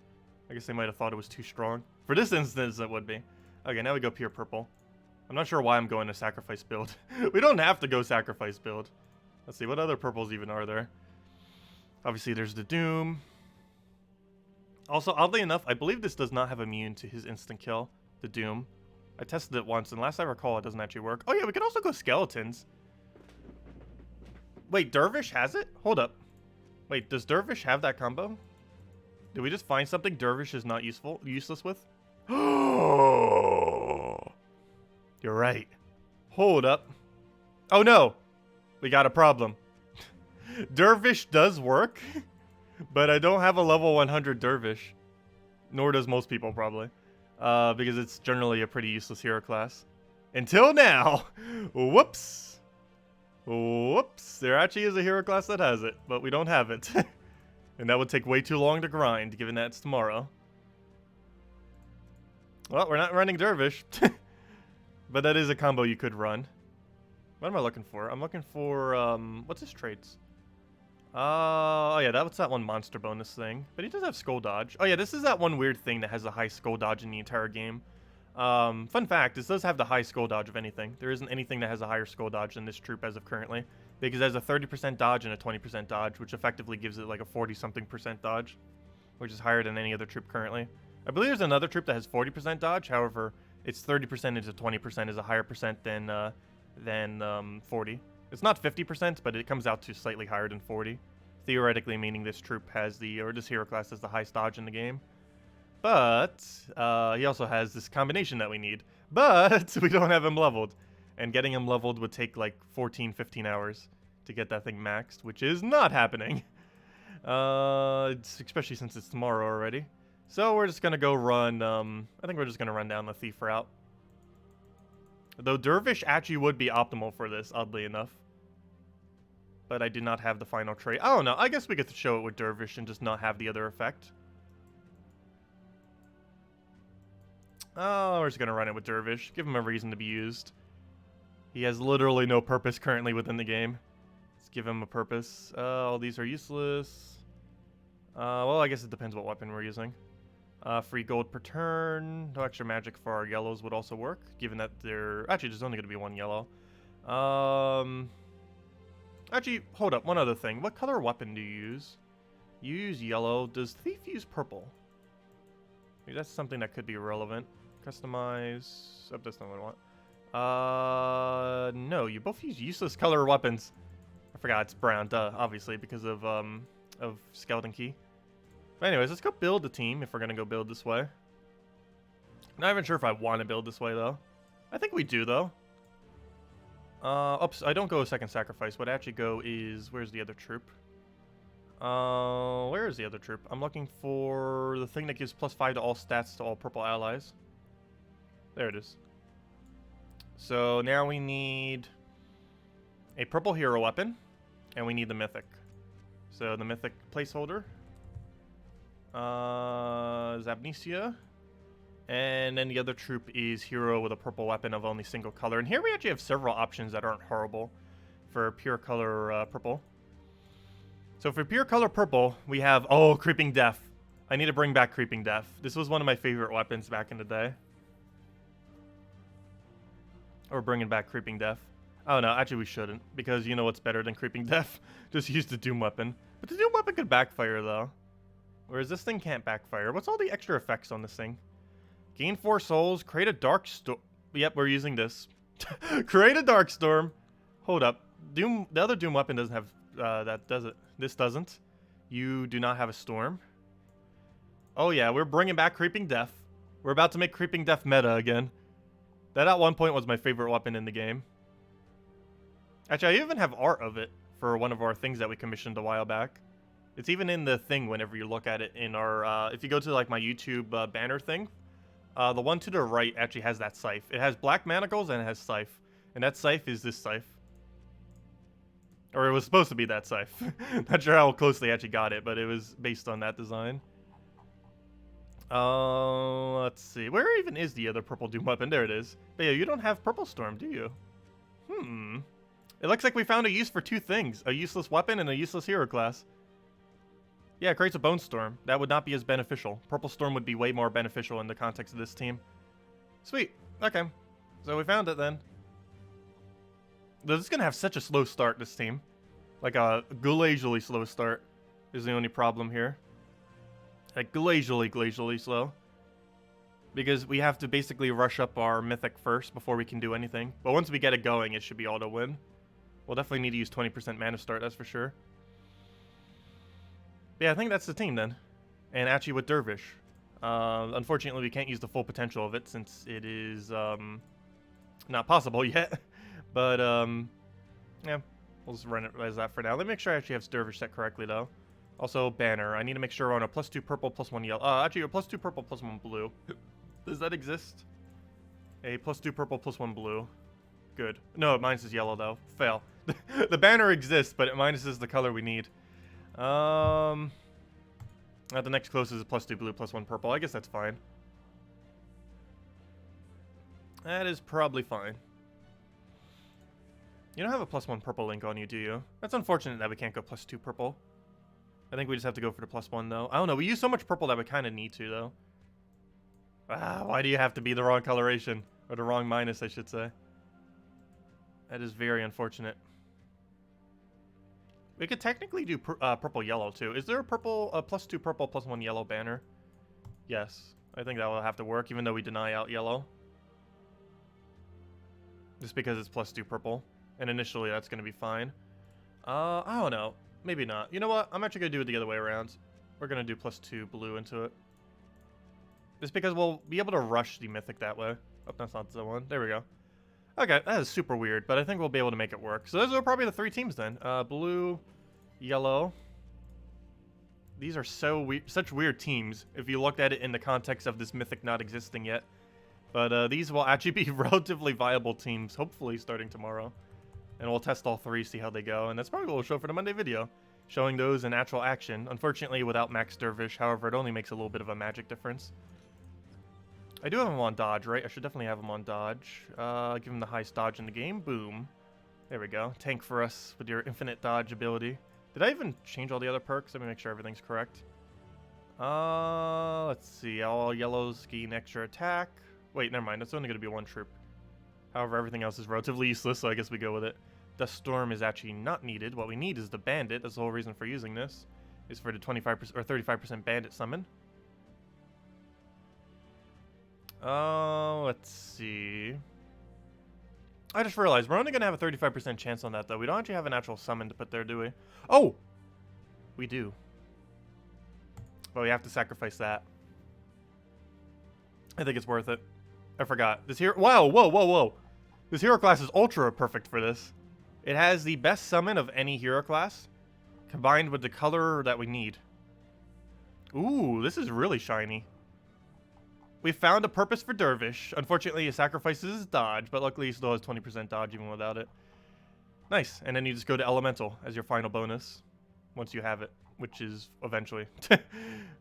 I guess they might have thought it was too strong. For this instance, it would be. Okay, now we go pure purple. I'm not sure why I'm going to sacrifice build. We don't have to go sacrifice build. Let's see, what other purples even are there? Obviously, there's the Doom. Also, oddly enough, I believe this does not have immune to his instant kill, the Doom. I tested it once, and last I recall, it doesn't actually work. Oh yeah, we could also go Skeletons. Wait, Dervish has it? Hold up. Wait, does Dervish have that combo? Did we just find something Dervish is not useless with? Oh, you're right. Hold up. Oh no, we got a problem. Dervish does work, but I don't have a level 100 Dervish. Nor does most people, probably. Because it's generally a pretty useless hero class. Until now. Whoops. Whoops. There actually is a hero class that has it, but we don't have it. And that would take way too long to grind, given that it's tomorrow. Well, we're not running Dervish. But that is a combo you could run. What am I looking for? I'm looking for, what's his traits? Oh yeah, that's that one monster bonus thing. But he does have Skull Dodge. Oh yeah, this is that one weird thing that has the high Skull Dodge in the entire game. Fun fact, this does have the high Skull Dodge of anything. There isn't anything that has a higher Skull Dodge than this troop as of currently. Because it has a 30% dodge and a 20% dodge, which effectively gives it like a 40-something% dodge. Which is higher than any other troop currently. I believe there's another troop that has 40% dodge, however, it's 30% into 20% is a higher percent than 40. It's not 50%, but it comes out to slightly higher than 40. Theoretically, meaning this troop has this hero class has the highest dodge in the game. But, he also has this combination that we need. But, we don't have him leveled. And getting him leveled would take like 14-15 hours to get that thing maxed, which is not happening. Especially since it's tomorrow already. So we're just gonna go run, I think we're just gonna run down the Thief route. Though Dervish actually would be optimal for this, oddly enough. But I do not have the final trait. I don't know. I guess we get to show it with Dervish and just not have the other effect. Oh, we're just going to run it with Dervish. Give him a reason to be used. He has literally no purpose currently within the game. Let's give him a purpose. All these are useless. Well, I guess it depends what weapon we're using. Free gold per turn. No extra magic for our yellows would also work, given that they're... Actually, there's only going to be one yellow. Actually, hold up. One other thing. What color weapon do you use? You use yellow. Does Thief use purple? Maybe that's something that could be relevant. Customize. Oh, that's not what I want. No, you both use useless color weapons. I forgot it's brown, duh, obviously, because of Skeleton Key. But anyways, let's go build the team if we're gonna go build this way. Not even sure if I want to build this way, though. I think we do, though. Oops, I don't go a second sacrifice. What I actually go is... Where's the other troop? Where is the other troop? I'm looking for the thing that gives +5 to all stats to all purple allies. There it is. So now we need a purple hero weapon, and we need the Mythic. So the Mythic placeholder is Amnesia, and then the other troop is hero with a purple weapon of only single color. And here we actually have several options that aren't horrible for pure color purple. So for pure color purple, we have, oh, Creeping Death. I need to bring back Creeping Death. This was one of my favorite weapons back in the day. Or bringing back Creeping Death. Oh no, actually we shouldn't, because you know what's better than Creeping Death? Just use the Doom weapon. But the Doom weapon could backfire though. Whereas this thing can't backfire. What's all the extra effects on this thing? Gain 4 souls, create a dark storm. Yep, we're using this. Create a dark storm. Hold up. Doom. The other Doom weapon doesn't have that, does it? This doesn't. You do not have a storm. Oh yeah, we're bringing back Creeping Death. We're about to make Creeping Death meta again. That at one point was my favorite weapon in the game. Actually, I even have art of it for one of our things that we commissioned a while back. It's even in the thing whenever you look at it in our, if you go to like my YouTube banner thing, the one to the right actually has that scythe. It has black manacles and it has scythe. And that scythe is this scythe. Or it was supposed to be that scythe. Not sure how close they actually got it, but it was based on that design. Let's see. Where even is the other purple Doom weapon? There it is. But yeah, you don't have Purple Storm, do you? It looks like we found a use for 2 things. A useless weapon and a useless hero class. Yeah, it creates a Bone Storm. That would not be as beneficial. Purple Storm would be way more beneficial in the context of this team. Sweet. Okay. So we found it then. This is going to have such a slow start, this team. Like a glacially slow start is the only problem here. Like glacially slow. Because we have to basically rush up our Mythic first before we can do anything. But once we get it going, it should be auto win. We'll definitely need to use 20% mana start, that's for sure. But yeah, I think that's the team then. And actually with Dervish. Unfortunately, we can't use the full potential of it since it is not possible yet. But yeah, we'll just run it as that for now. Let me make sure I actually have Dervish set correctly though. Also, banner. I need to make sure we're on a +2 purple, +1 yellow. Actually, a +2 purple, +1 blue. Does that exist? A +2 purple, +1 blue. Good. No, it minuses yellow though. Fail. The banner exists, but it minuses the color we need. The next closest is +2 blue, +1 purple. I guess that's fine. That is probably fine. You don't have a +1 purple link on you, do you? That's unfortunate that we can't go +2 purple. I think we just have to go for the +1 though. I don't know. We use so much purple that we kind of need to though. Why do you have to be the wrong coloration? Or the wrong minus, I should say. That is very unfortunate. We could technically do purple yellow too. Is there a purple, +2 purple, +1 yellow banner? Yes. I think that will have to work even though we deny out yellow. Just because it's +2 purple. And initially that's going to be fine. I don't know. Maybe not. You know what? I'm actually going to do it the other way around. We're going to do +2 blue into it. Just because we'll be able to rush the Mythic that way. Oh, that's not the one. There we go. Okay, that is super weird, but I think we'll be able to make it work. So those are probably the 3 teams then. Blue, yellow. These are such weird teams if you looked at it in the context of this Mythic not existing yet. But these will actually be relatively viable teams, hopefully starting tomorrow. And we'll test all three, see how they go. And that's probably what we'll show for the Monday video. Showing those in actual action. Unfortunately, without Max Dervish. However, it only makes a little bit of a magic difference. I do have him on dodge, right? I should definitely have him on dodge. Give him the highest dodge in the game. Boom. There we go. Tank for us with your infinite dodge ability. Did I even change all the other perks? Let me make sure everything's correct. Let's see. All yellows gain extra attack. Wait, never mind. That's only going to be one troop. However, everything else is relatively useless, so I guess we go with it. Dust Storm is actually not needed. What we need is the Bandit. That's the whole reason for using this. Is for the 25% or 35% Bandit summon. Let's see. I just realized we're only going to have a 35% chance on that, though. We don't actually have an actual summon to put there, do we? Oh! We do. But we have to sacrifice that. I think it's worth it. I forgot. This hero... Wow, whoa, whoa, whoa. This hero class is ultra perfect for this. It has the best summon of any hero class, combined with the color that we need. Ooh, this is really shiny. We found a purpose for Dervish. Unfortunately, he sacrifices his dodge, but luckily he still has 20% dodge even without it. Nice. And then you just go to Elemental as your final bonus, once you have it, which is eventually.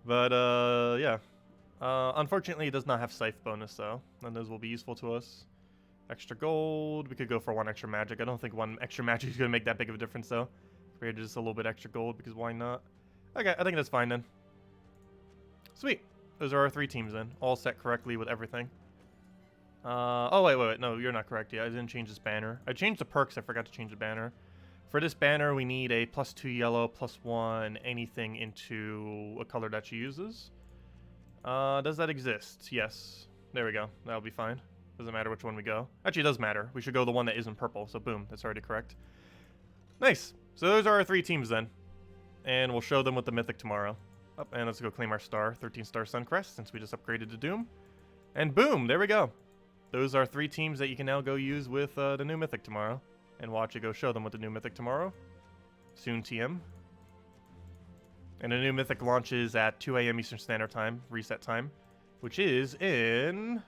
But, yeah. Unfortunately, it does not have Scythe bonus, though. And those will be useful to us. Extra gold. We could go for one extra magic. I don't think one extra magic is going to make that big of a difference, though. Compared to just a little bit extra gold, because why not? Okay, I think that's fine, then. Sweet. Those are our three teams, then. All set correctly with everything. Oh, wait. No, you're not correct yet. I didn't change this banner. I changed the perks. I forgot to change the banner. For this banner, we need a +2 yellow, +1 anything into a color that she uses. Does that exist? Yes. There we go. That'll be fine. Doesn't matter which one we go. Actually, it does matter. We should go the one that isn't purple. So, boom. That's already correct. Nice. So, those are our three teams, then. And we'll show them with the Mythic tomorrow. Oh, and let's go claim our star. 13-star Suncrest, since we just upgraded to Doom. And boom. There we go. Those are three teams that you can now go use with the new Mythic tomorrow. And we'll actually go show them with the new Mythic tomorrow. Soon TM. And the new Mythic launches at 2 a.m. Eastern Standard Time, reset time, which is in...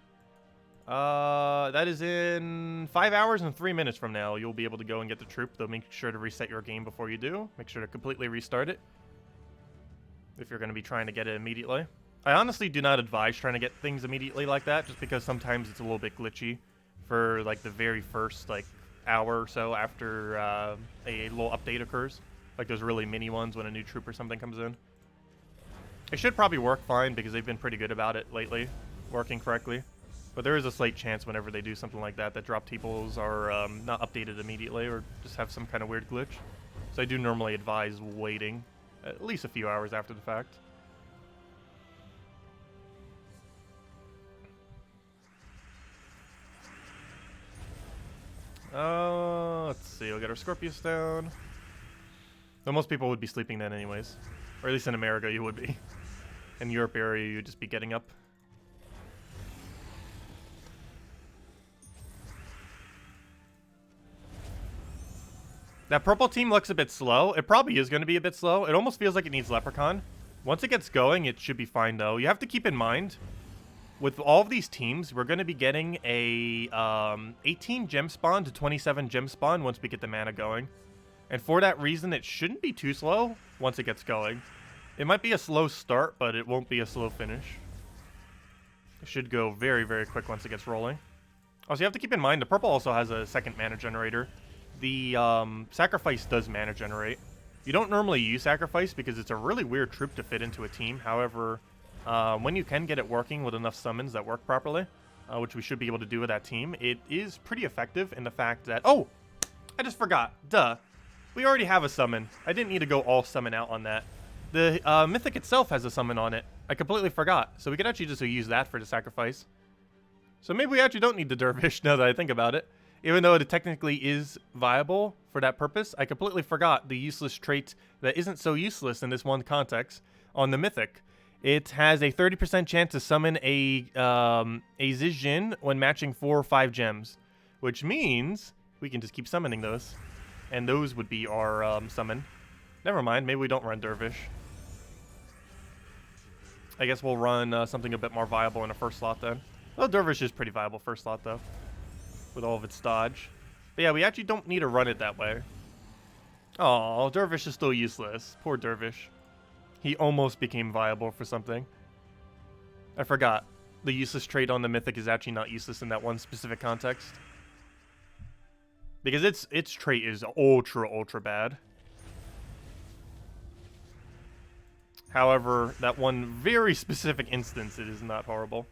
that is in 5 hours and 3 minutes from now. You'll be able to go and get the troop, though make sure to reset your game before you do. Make sure to completely restart it if you're going to be trying to get it immediately. I honestly do not advise trying to get things immediately like that, just because sometimes it's a little bit glitchy for, like, the very first, like, hour or so after a little update occurs. Like those really mini ones when a new troop or something comes in. It should probably work fine because they've been pretty good about it lately, working correctly. But there is a slight chance whenever they do something like that drop tables are not updated immediately or just have some kind of weird glitch. So I do normally advise waiting at least a few hours after the fact. Let's see. We'll get our Scorpius down. Though most people would be sleeping then anyways. Or at least in America you would be. In Europe area you'd just be getting up. That purple team looks a bit slow. It probably is going to be a bit slow. It almost feels like it needs Leprechaun. Once it gets going, it should be fine though. You have to keep in mind, with all of these teams, we're going to be getting a 18 gem spawn to 27 gem spawn once we get the mana going. And for that reason, it shouldn't be too slow once it gets going. It might be a slow start, but it won't be a slow finish. It should go very, very quick once it gets rolling. Also, you have to keep in mind, the purple also has a second mana generator. The Sacrifice does mana generate. You don't normally use Sacrifice because it's a really weird troop to fit into a team. However, when you can get it working with enough summons that work properly, which we should be able to do with that team, it is pretty effective in the fact that... Oh! I just forgot. Duh. We already have a summon. I didn't need to go all summon out on that. The Mythic itself has a summon on it. I completely forgot. So we could actually just use that for the Sacrifice. So maybe we actually don't need the Dervish now that I think about it. Even though it technically is viable for that purpose, I completely forgot the useless trait that isn't so useless in this one context on the Mythic. It has a 30% chance to summon a Zijin when matching 4 or 5 gems. Which means we can just keep summoning those. And those would be our summon. Never mind, maybe we don't run Dervish. I guess we'll run something a bit more viable in the first slot then. Well, Dervish is pretty viable first slot, though, with all of its dodge. But yeah, we actually don't need to run it that way. Oh, Dervish is still useless. Poor Dervish. He almost became viable for something. I forgot. The useless trait on the Mythic is actually not useless in that one specific context. Because its trait is ultra bad. However, that one very specific instance, it is not horrible.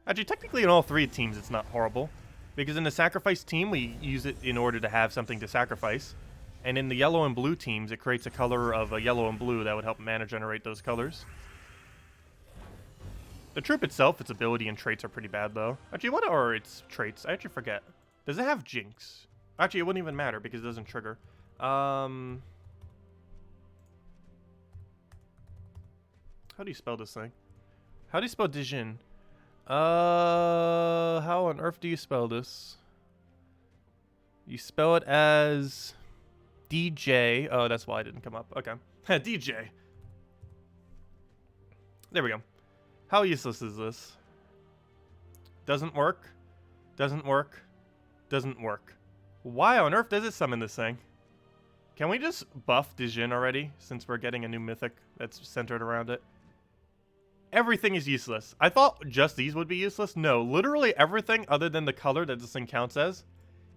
Actually, technically in all three teams, it's not horrible. Because in the sacrifice team, we use it in order to have something to sacrifice. And in the yellow and blue teams, it creates a color of a yellow and blue that would help mana generate those colors. The troop itself, its ability and traits are pretty bad, though. Actually, what are its traits? I actually forget. Does it have Jinx? Actually, it wouldn't even matter because it doesn't trigger. How do you spell this thing? How do you spell Dijin? How on earth do you spell this? You spell it as DJ. Oh, that's why it didn't come up. Okay. DJ. There we go. How useless is this? Doesn't work. Doesn't work. Doesn't work. Why on earth does it summon this thing? Can we just buff Dijin already, since we're getting a new Mythic that's centered around it? Everything is useless. I thought just these would be useless. No, literally everything other than the color that this thing counts as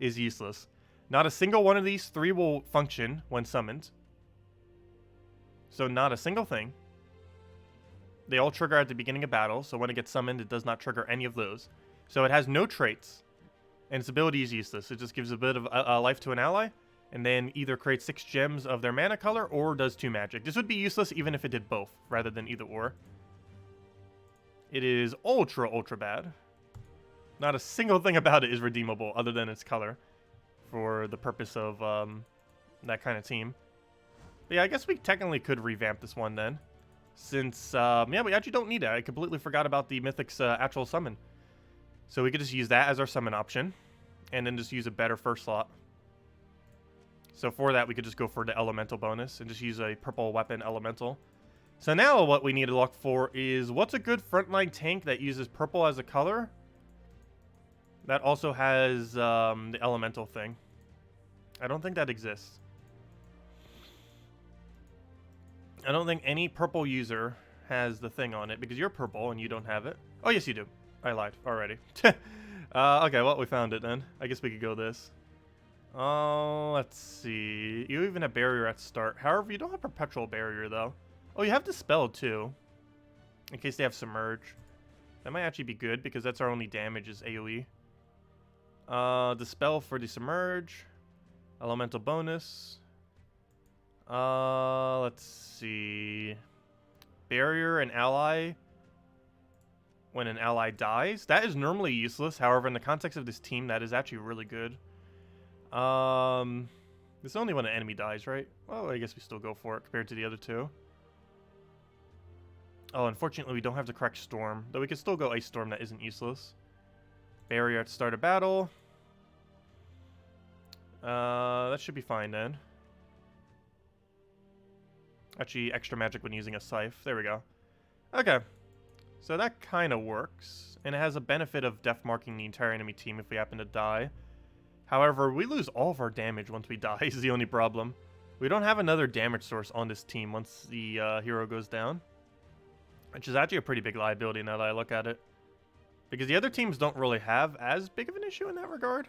is useless. Not a single one of these three will function when summoned. So not a single thing. They all trigger at the beginning of battle, so when it gets summoned, it does not trigger any of those. So it has no traits, and its ability is useless. It just gives a bit of life to an ally, and then either creates 6 gems of their mana color, or does 2 magic. This would be useless even if it did both, rather than either or. It is ultra bad. Not a single thing about it is redeemable, other than its color, for the purpose of that kind of team. But yeah, I guess we technically could revamp this one then. Since, yeah, we actually don't need it. I completely forgot about the Mythic's actual summon. So we could just use that as our summon option. And then just use a better first slot. So for that, we could just go for the elemental bonus. And just use a purple weapon elemental. So now what we need to look for is what's a good frontline tank that uses purple as a color? That also has the elemental thing. I don't think that exists. I don't think any purple user has the thing on it because you're purple and you don't have it. Oh, yes, you do. I lied already. Okay, well, we found it then. I guess we could go this. Oh, let's see. You even have barrier at start. However, you don't have perpetual barrier, though. Oh, you have dispel, too. In case they have submerge. That might actually be good because that's our only damage is AoE. Dispel for the submerge. Elemental bonus. Let's see. Barrier and ally. When an ally dies. That is normally useless. However, in the context of this team, that is actually really good. This is only when an enemy dies, right? Well, I guess we still go for it compared to the other two. Oh, unfortunately, we don't have the correct storm. Though we could still go ice storm, that isn't useless. Barrier at the start of battle. That should be fine then. Actually, extra magic when using a scythe. There we go. Okay. So that kind of works. And it has a benefit of death marking the entire enemy team if we happen to die. However, we lose all of our damage once we die is the only problem. We don't have another damage source on this team once the hero goes down. Which is actually a pretty big liability now that I look at it. Because the other teams don't really have as big of an issue in that regard.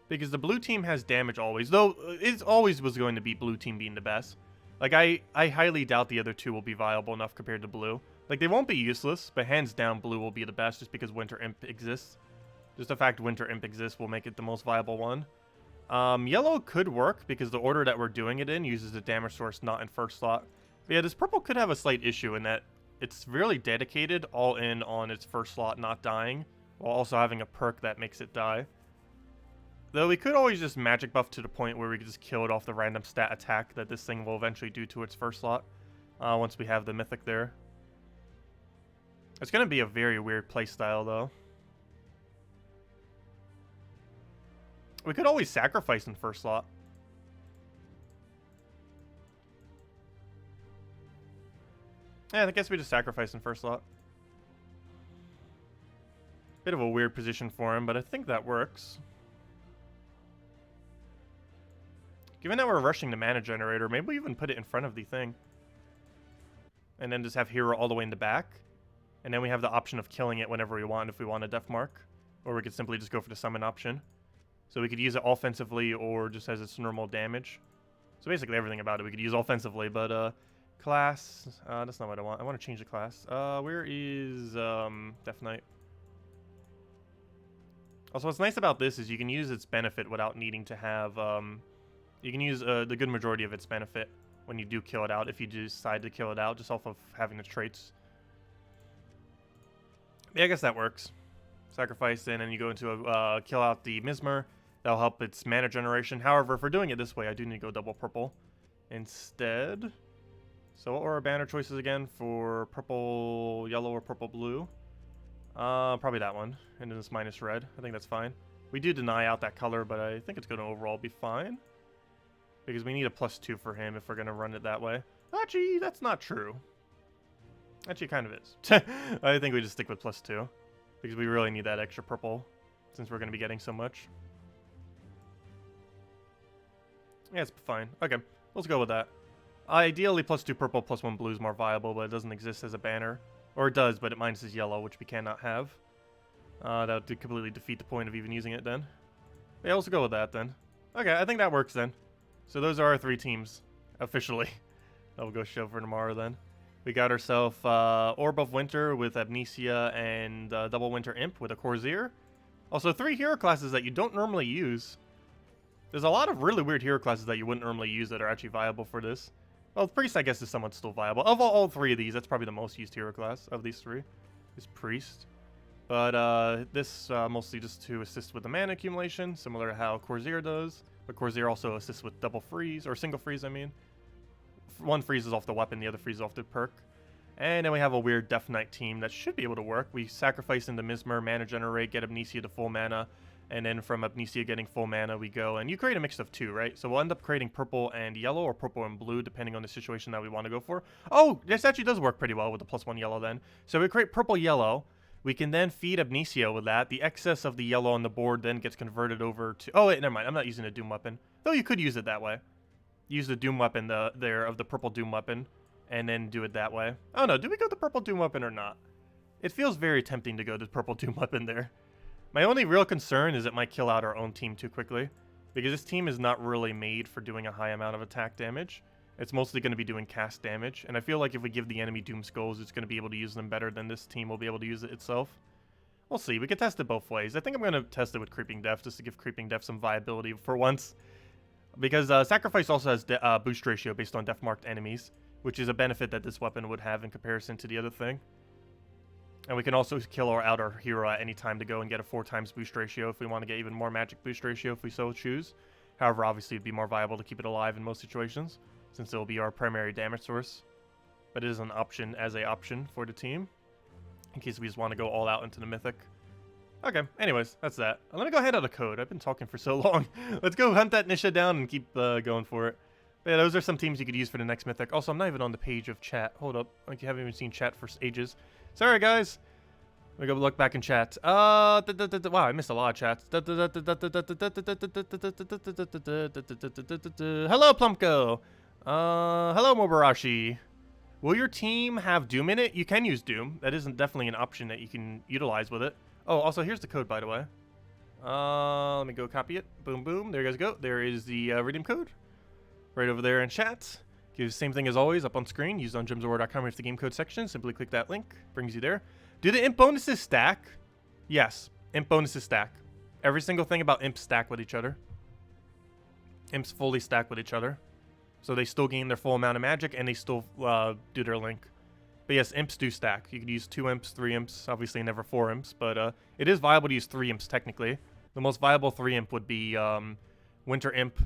Because the blue team has damage always. Though, it always was going to be blue team being the best. Like, I highly doubt the other two will be viable enough compared to blue. Like, they won't be useless, but hands down, blue will be the best just because Winter Imp exists. Just the fact Winter Imp exists will make it the most viable one. Yellow could work because the order that we're doing it in uses a damage source not in first slot. But yeah, this purple could have a slight issue in that it's really dedicated all in on its first slot not dying, while also having a perk that makes it die. Though we could always just magic buff to the point where we could just kill it off the random stat attack that this thing will eventually do to its first slot, once we have the Mythic there. It's going to be a very weird playstyle, though. We could always sacrifice in first slot. Yeah, I guess we just sacrifice in first slot. Bit of a weird position for him, but I think that works. Given that we're rushing the mana generator, maybe we even put it in front of the thing. And then just have hero all the way in the back. And then we have the option of killing it whenever we want if we want a def mark. Or we could simply just go for the summon option. So we could use it offensively or just as its normal damage. So basically everything about it we could use offensively, but class, that's not what I want. I want to change the class. Where is Death Knight? Also, what's nice about this is you can use its benefit without needing to have, you can use the good majority of its benefit when you do kill it out, if you decide to kill it out, just off of having the traits. Yeah, I guess that works. Sacrifice in, and you go into a kill out the Mesmer. That'll help its mana generation. However, if we're doing it this way, I do need to go double purple instead. So what were our banner choices again for purple, yellow, or purple, blue? Probably that one. And then this minus red. I think that's fine. We do deny out that color, but I think it's going to overall be fine. Because we need a +2 for him if we're going to run it that way. Actually, that's not true. Actually, it kind of is. I think we just stick with +2. Because we really need that extra purple, since we're going to be getting so much. Yeah, it's fine. Okay, let's go with that. Ideally, +2 purple, +1 blue is more viable, but it doesn't exist as a banner. Or it does, but it minuses yellow, which we cannot have. That would completely defeat the point of even using it then. Yeah, let's go with that then. Okay, I think that works then. So those are our 3 teams, officially. That will go show for tomorrow then. We got ourselves Orb of Winter with Amnesia and Double Winter Imp with a Corsair. Also, 3 hero classes that you don't normally use. There's a lot of really weird hero classes that you wouldn't normally use that are actually viable for this. Well, Priest, I guess, is somewhat still viable. Of all 3 of these, that's probably the most used hero class of these 3, is Priest. But this mostly just to assist with the mana accumulation, similar to how Corsair does. But Corsair also assists with double freeze, or single freeze, I mean. One freezes off the weapon, the other freezes off the perk. And then we have a weird Death Knight team that should be able to work. We sacrifice into Mesmer, mana generate, get Amnesia to full mana. And then from Amnesia getting full mana, we go, and you create a mix of 2, right? So we'll end up creating purple and yellow, or purple and blue, depending on the situation that we want to go for. Oh, this actually does work pretty well with the +1 yellow then. So we create purple yellow. We can then feed Amnesia with that. The excess of the yellow on the board then gets converted over to... Oh, wait, never mind. I'm not using a Doom weapon. Though you could use it that way. Use the Doom weapon there of the purple Doom weapon, and then do it that way. Oh, no. Do we go the purple Doom weapon or not? It feels very tempting to go the purple Doom weapon there. My only real concern is it might kill out our own team too quickly, because this team is not really made for doing a high amount of attack damage. It's mostly going to be doing cast damage, and I feel like if we give the enemy Doom Skulls, it's going to be able to use them better than this team will be able to use it itself. We'll see. We could test it both ways. I think I'm going to test it with Creeping Death, just to give Creeping Death some viability for once. Because Sacrifice also has boost ratio based on death-marked enemies, which is a benefit that this weapon would have in comparison to the other thing. And we can also kill out our hero at any time to go and get a 4x boost ratio if we want to get even more magic boost ratio if we so choose. However, obviously it'd be more viable to keep it alive in most situations, since it'll be our primary damage source. But it is an option as a option for the team, in case we just want to go all out into the Mythic. Okay, anyways, that's that. Let me go ahead on a code. I've been talking for so long. Let's go hunt that Nysha down and keep going for it. But yeah, those are some teams you could use for the next Mythic. Also, I'm not even on the page of chat. Hold up. Like you haven't even seen chat for ages. Sorry, guys. Let me go look back in chat. Wow, I missed a lot of chats. Hello, Plumko. Hello, Mobarashi. Will your team have Doom in it? You can use Doom. That isn't definitely an option that you can utilize with it. Oh, also, here's the code, by the way. Let me go copy it. Boom, boom. There you guys go. There is the redeem code. Right over there in chat. Gives the same thing as always up on screen. Use on gemsawar.com with the game code section. Simply click that link. Brings you there. Do the imp bonuses stack? Yes. Imp bonuses stack. Every single thing about imps stack with each other. Imps fully stack with each other. So they still gain their full amount of magic and they still do their link. But yes, imps do stack. You could use 2 imps, 3 imps, obviously never 4 imps, but it is viable to use 3 imps technically. The most viable 3 imp would be Winter Imp,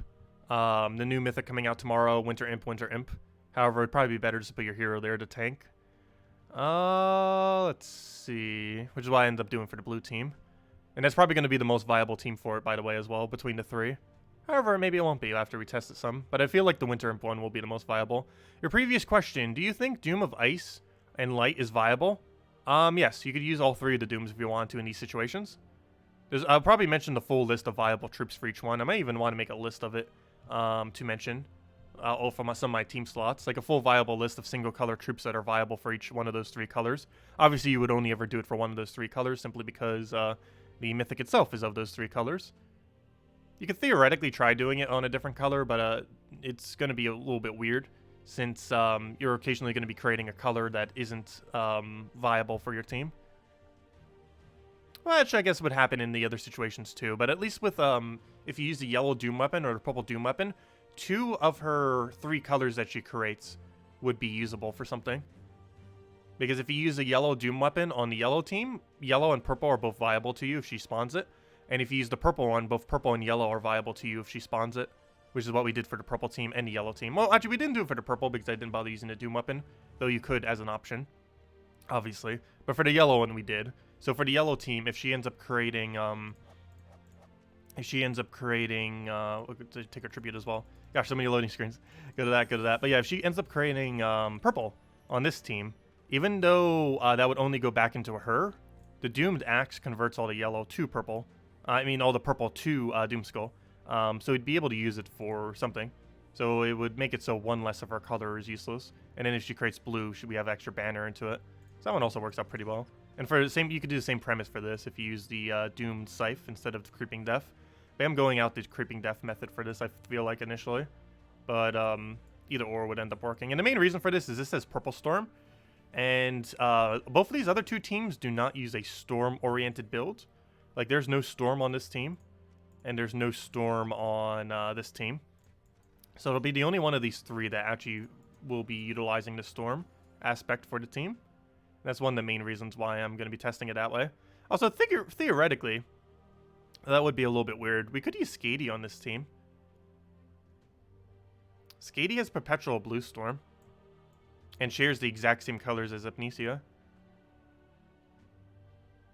the new Mythic coming out tomorrow, Winter Imp, Winter Imp. However, it'd probably be better just to put your hero there to tank. Let's see. Which is what I ended up doing for the blue team. And that's probably going to be the most viable team for it, by the way, as well, between the 3. However, maybe it won't be after we test it some. But I feel like the Winter Imp one will be the most viable. Your previous question, do you think Doom of Ice and Light is viable? Yes, you could use all 3 of the Dooms if you want to in these situations. I'll probably mention the full list of viable troops for each one. I might even want to make a list of it to mention. From some of my team slots, like a full viable list of single color troops that are viable for each one of those 3 colors. Obviously, you would only ever do it for one of those 3 colors, simply because the Mythic itself is of those 3 colors. You could theoretically try doing it on a different color, but it's going to be a little bit weird, since you're occasionally going to be creating a color that isn't viable for your team. Which I guess would happen in the other situations too, but at least with, if you use the yellow Doom weapon or the purple Doom weapon, 2 of her 3 colors that she creates would be usable for something. Because if you use a yellow Doom weapon on the yellow team, yellow and purple are both viable to you if she spawns it. And if you use the purple one, both purple and yellow are viable to you if she spawns it. Which is what we did for the purple team and the yellow team. Well, actually, we didn't do it for the purple because I didn't bother using the Doom weapon. Though you could as an option, obviously. But for the yellow one, we did. So for the yellow team, if she ends up creating, take her tribute as well. Gosh, so many loading screens. Go to that. But yeah, if she ends up creating purple on this team, even though that would only go back into her, the Doomed Axe converts all the yellow to purple. All the purple to Doom Skull. So we'd be able to use it for something. So it would make it so 1 less of her color is useless. And then if she creates blue, we have extra banner into it. So that one also works out pretty well. And for the same, you could do the same premise for this if you use the Doomed Scythe instead of the Creeping Death. But I'm going out the Creeping Death method for this, I feel like, initially. But either or would end up working. And the main reason for this is this says Purple Storm. And both of these other 2 teams do not use a Storm-oriented build. Like, there's no Storm on this team. And there's no Storm on this team. So it'll be the only one of these 3 that actually will be utilizing the Storm aspect for the team. That's one of the main reasons why I'm going to be testing it that way. Also, theoretically, that would be a little bit weird. We could use Skady on this team. Skady has Perpetual Blue Storm. And shares the exact same colors as Amnesia.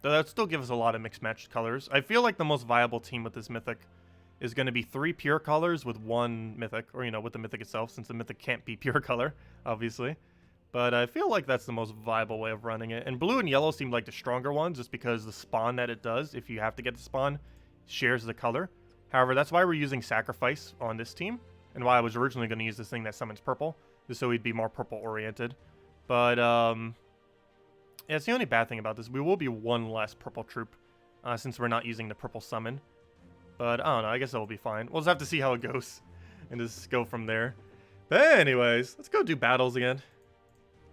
Though that would still give us a lot of mixed matched colors. I feel like the most viable team with this Mythic is going to be 3 pure colors with 1 Mythic. Or, with the Mythic itself, since the Mythic can't be pure color, obviously. But I feel like that's the most viable way of running it. And blue and yellow seem like the stronger ones, just because the spawn that it does, if you have to get the spawn, shares the color. However, that's why we're using Sacrifice on this team, and why I was originally going to use this thing that summons purple, just so we'd be more purple-oriented. But, yeah, it's the only bad thing about this. We will be 1 less purple troop, since we're not using the purple summon. But, I don't know, I guess it'll be fine. We'll just have to see how it goes, and just go from there. But anyways, let's go do battles again.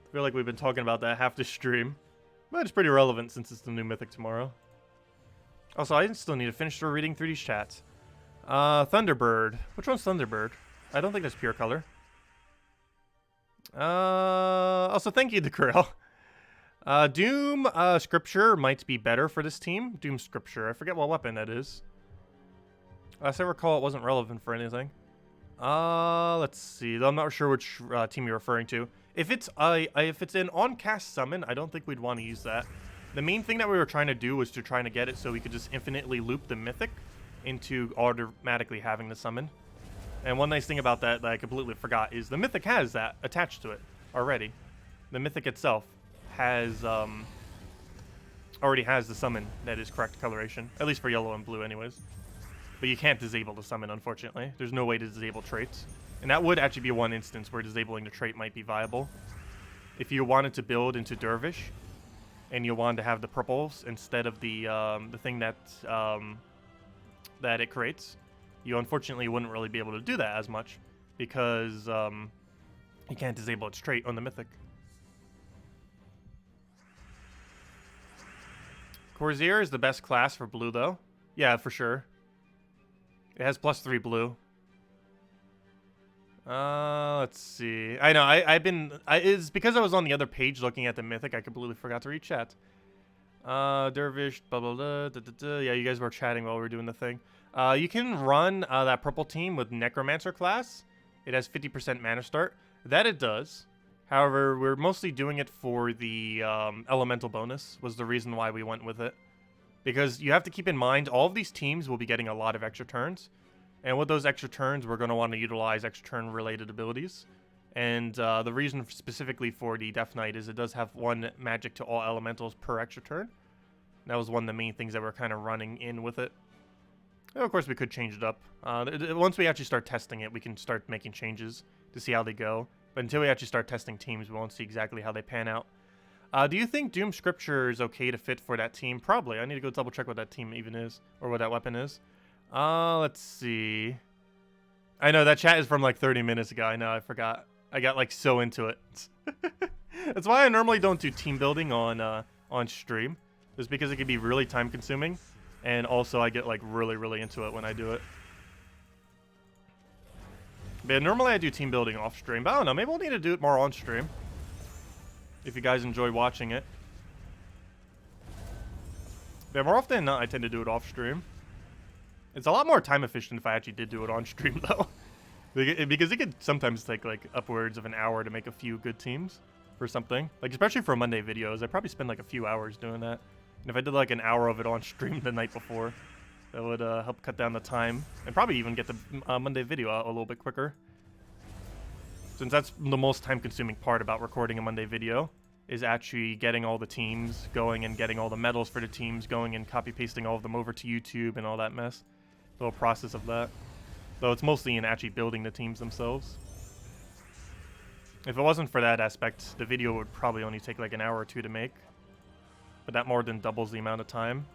I feel like we've been talking about that half the stream. But it's pretty relevant since it's the new Mythic tomorrow. Also, I still need to finish reading through these chats. Thunderbird. Which one's Thunderbird? I don't think that's pure color. Also, thank you, Decrill. Doom Scripture might be better for this team. Doom Scripture. I forget what weapon that is. Last I recall, it wasn't relevant for anything. Let's see. I'm not sure which team you're referring to. If it's an on-cast summon, I don't think we'd want to use that. The main thing that we were trying to do was to try to get it so we could just infinitely loop the Mythic into automatically having the summon. And one nice thing about that I completely forgot is the Mythic has that attached to it already. The Mythic itself has already has the summon that is correct coloration, at least for yellow and blue anyways. But you can't disable the summon, unfortunately. There's no way to disable traits. And that would actually be one instance where disabling the trait might be viable. If you wanted to build into Dervish, and you wanted to have the purples instead of the thing that it creates, you unfortunately wouldn't really be able to do that as much, because you can't disable its trait on the Mythic. Corsair is the best class for blue, though. Yeah, for sure. It has +3 blue. Let's see. I know, it's because I was on the other page looking at the Mythic, I completely forgot to read chat. Dervish, blah, blah, blah, da, da, da. Yeah, you guys were chatting while we were doing the thing. You can run that purple team with Necromancer class. It has 50% mana start. That it does. However, we're mostly doing it for the elemental bonus, was the reason why we went with it. Because you have to keep in mind, all of these teams will be getting a lot of extra turns. And with those extra turns, we're going to want to utilize extra turn-related abilities. And the reason specifically for the Death Knight is it does have 1 magic to all elementals per extra turn. That was one of the main things that we're kind of running in with it. And of course, we could change it up. Once we actually start testing it, we can start making changes to see how they go. But until we actually start testing teams, we won't see exactly how they pan out. Do you think Doom Scripture is okay to fit for that team? Probably. I need to go double check what that team even is, or what that weapon is. Let's see. I know that chat is from like 30 minutes ago. I know, I forgot. I got like so into it. That's why I normally don't do team building on stream. Just because it can be really time consuming, and also I get like really into it when I do it. But normally I do team building off stream, but I don't know, maybe we'll need to do it more on stream if you guys enjoy watching it. But more often than not, I tend to do it off stream. It's a lot more time efficient if I actually did do it on stream though. Because it could sometimes take like upwards of an hour to make a few good teams for something. Like especially for Monday videos, I probably spend like a few hours doing that. And if I did like an hour of it on stream the night before, that would help cut down the time. And probably even get the Monday video out a little bit quicker. Since that's the most time consuming part about recording a Monday video, is actually getting all the teams going and getting all the medals for the teams going and copy pasting all of them over to YouTube and all that mess. The whole process of that. Though it's mostly in actually building the teams themselves. If it wasn't for that aspect, the video would probably only take like an hour or 2 to make. But that more than doubles the amount of time.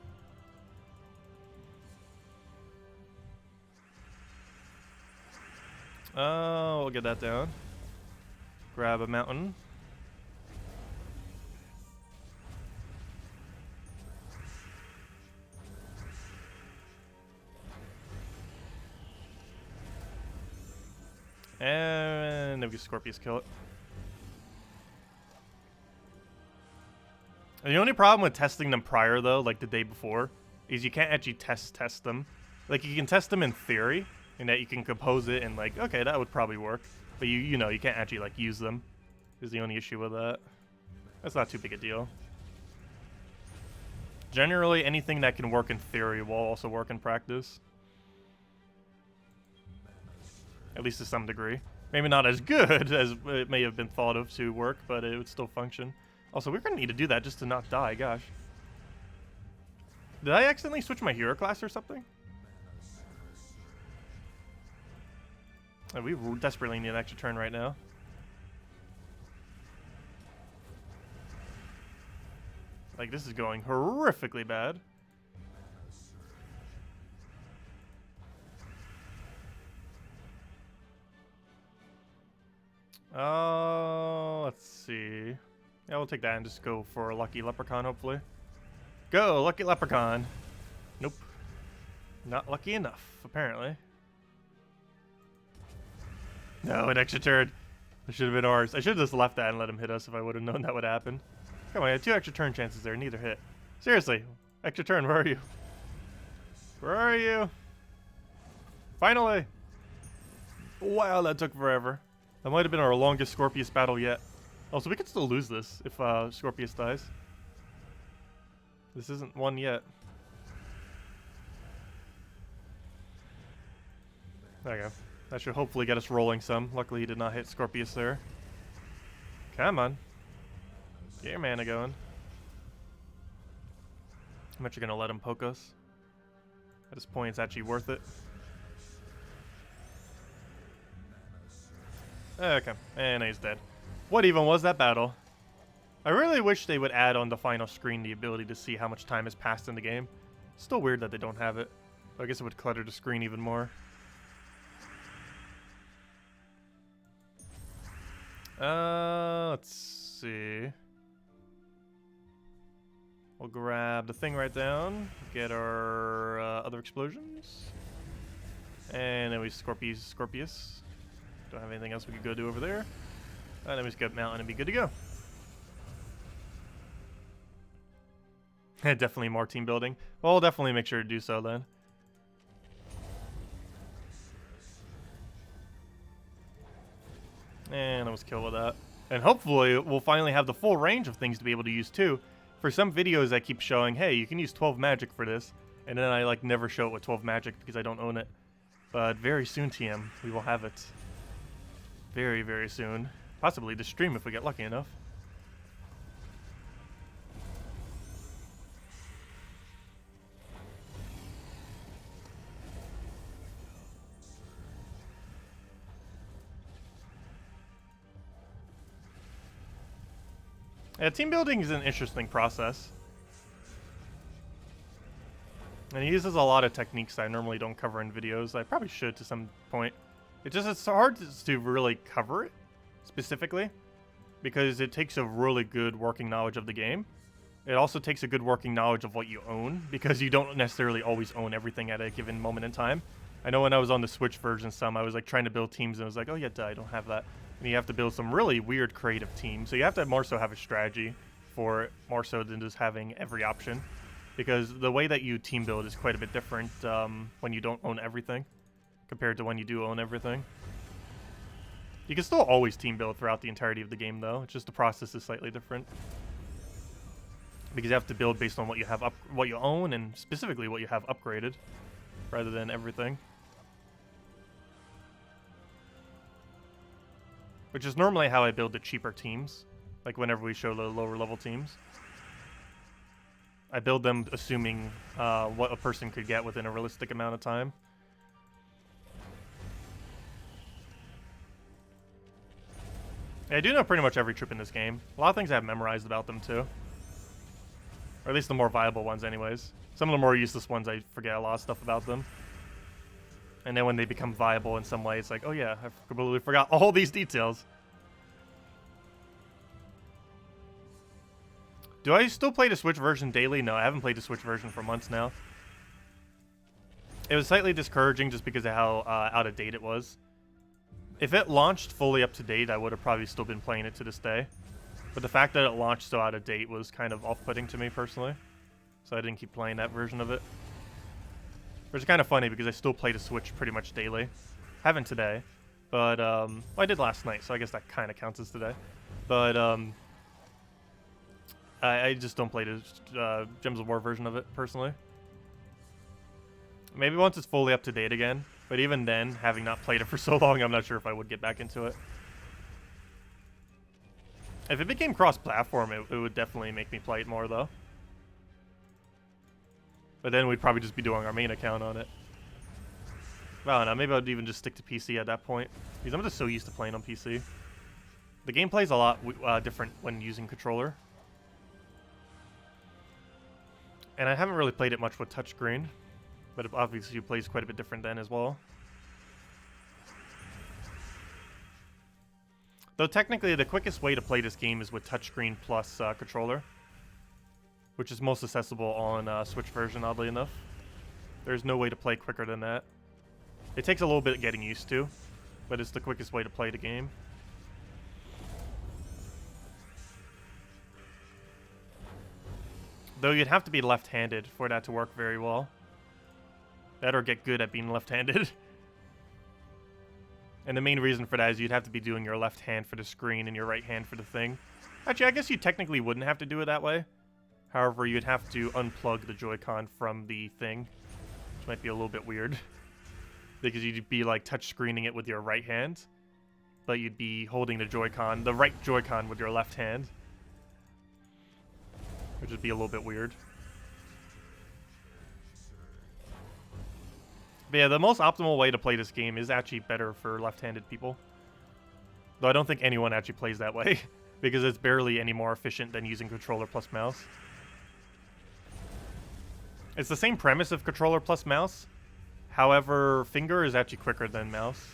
Oh, we'll get that down. Grab a mountain. And then we can Scorpius kill it. And the only problem with testing them prior, though, like the day before, is you can't actually test them. Like, you can test them in theory, in that you can compose it and, like, okay, that would probably work. But, you know, you can't actually, like, use them, is the only issue with that. That's not too big a deal. Generally, anything that can work in theory will also work in practice. At least to some degree. Maybe not as good as it may have been thought of to work, but it would still function. Also, we're going to need to do that just to not die, gosh. Did I accidentally switch my hero class or something? Oh, we desperately need an extra turn right now. Like, this is going horrifically bad. Oh, let's see. Yeah, we'll take that and just go for a Lucky Leprechaun, hopefully. Go, Lucky Leprechaun. Nope. Not lucky enough, apparently. No, an extra turn. It should have been ours. I should have just left that and let him hit us if I would have known that would happen. Come on, I had 2 extra turn chances there, neither hit. Seriously, extra turn, where are you? Where are you? Finally! Wow, that took forever. That might have been our longest Scorpius battle yet. Also, we could still lose this if Scorpius dies. This isn't one yet. There you go. That should hopefully get us rolling some. Luckily, he did not hit Scorpius there. Come on. Get your mana going. How much are you going to let him poke us? At this point, it's actually worth it. Okay, and he's dead. What even was that battle? I really wish they would add on the final screen the ability to see how much time has passed in the game. It's still weird that they don't have it. I guess it would clutter the screen even more. Let's see. We'll grab the thing right down. Get our other explosions. And then we Scorpius. Don't have anything else we could go do over there. And then we just get Mountain and be good to go. Definitely more team building. Well, we'll definitely make sure to do so then. And I was killed with that. And hopefully we'll finally have the full range of things to be able to use too. For some videos I keep showing, hey, you can use 12 magic for this. And then I like never show it with 12 magic because I don't own it. But very soon, TM, we will have it. very, very soon. Possibly this stream if we get lucky enough. Yeah, team building is an interesting process. And he uses a lot of techniques I normally don't cover in videos. I probably should to some point. It's hard to really cover it specifically because it takes a really good working knowledge of the game. It also takes a good working knowledge of what you own because you don't necessarily always own everything at a given moment in time. I know when I was on the Switch version I was like trying to build teams and I was like, oh yeah, duh, I don't have that. And you have to build some really weird creative teams. So you have to more so have a strategy for it, more so than just having every option. Because the way that you team build is quite a bit different when you don't own everything compared to when you do own everything. You can still always team build throughout the entirety of the game though. It's just the process is slightly different. Because you have to build based on what you have what you own and specifically what you have upgraded rather than everything. Which is normally how I build the cheaper teams. Like whenever we show the lower level teams. I build them assuming what a person could get within a realistic amount of time. Yeah, I do know pretty much every troop in this game. A lot of things I have memorized about them too. Or at least the more viable ones anyways. Some of the more useless ones I forget a lot of stuff about them. And then when they become viable in some way, it's like, oh yeah, I completely forgot all these details. Do I still play the Switch version daily? No, I haven't played the Switch version for months now. It was slightly discouraging just because of how out of date it was. If it launched fully up to date, I would have probably still been playing it to this day. But the fact that it launched so out of date was kind of off-putting to me personally. So I didn't keep playing that version of it. Which is kind of funny because I still play the Switch pretty much daily. Haven't today. But, well, I did last night, so I guess that kind of counts as today. But, I just don't play the Gems of War version of it, personally. Maybe once it's fully up to date again. But even then, having not played it for so long, I'm not sure if I would get back into it. If it became cross-platform, it would definitely make me play it more, though. But then we'd probably just be doing our main account on it. I don't know, maybe I'd even just stick to PC at that point. Because I'm just so used to playing on PC. The gameplay's a lot different when using controller. And I haven't really played it much with touchscreen. But it obviously plays quite a bit different then as well. Though technically the quickest way to play this game is with touchscreen plus controller. Which is most accessible on Switch version, oddly enough. There's no way to play quicker than that. It takes a little bit getting used to, but it's the quickest way to play the game. Though you'd have to be left-handed for that to work very well. That or get good at being left-handed. And the main reason for that is you'd have to be doing your left hand for the screen and your right hand for the thing. Actually, I guess you technically wouldn't have to do it that way. However, you'd have to unplug the Joy-Con from the thing, which might be a little bit weird. Because you'd be like touch screening it with your right hand, but you'd be holding the Joy-Con, the right Joy-Con with your left hand. Which would be a little bit weird. But yeah, the most optimal way to play this game is actually better for left-handed people. Though I don't think anyone actually plays that way, because it's barely any more efficient than using controller plus mouse. It's the same premise of controller plus mouse. However, finger is actually quicker than mouse.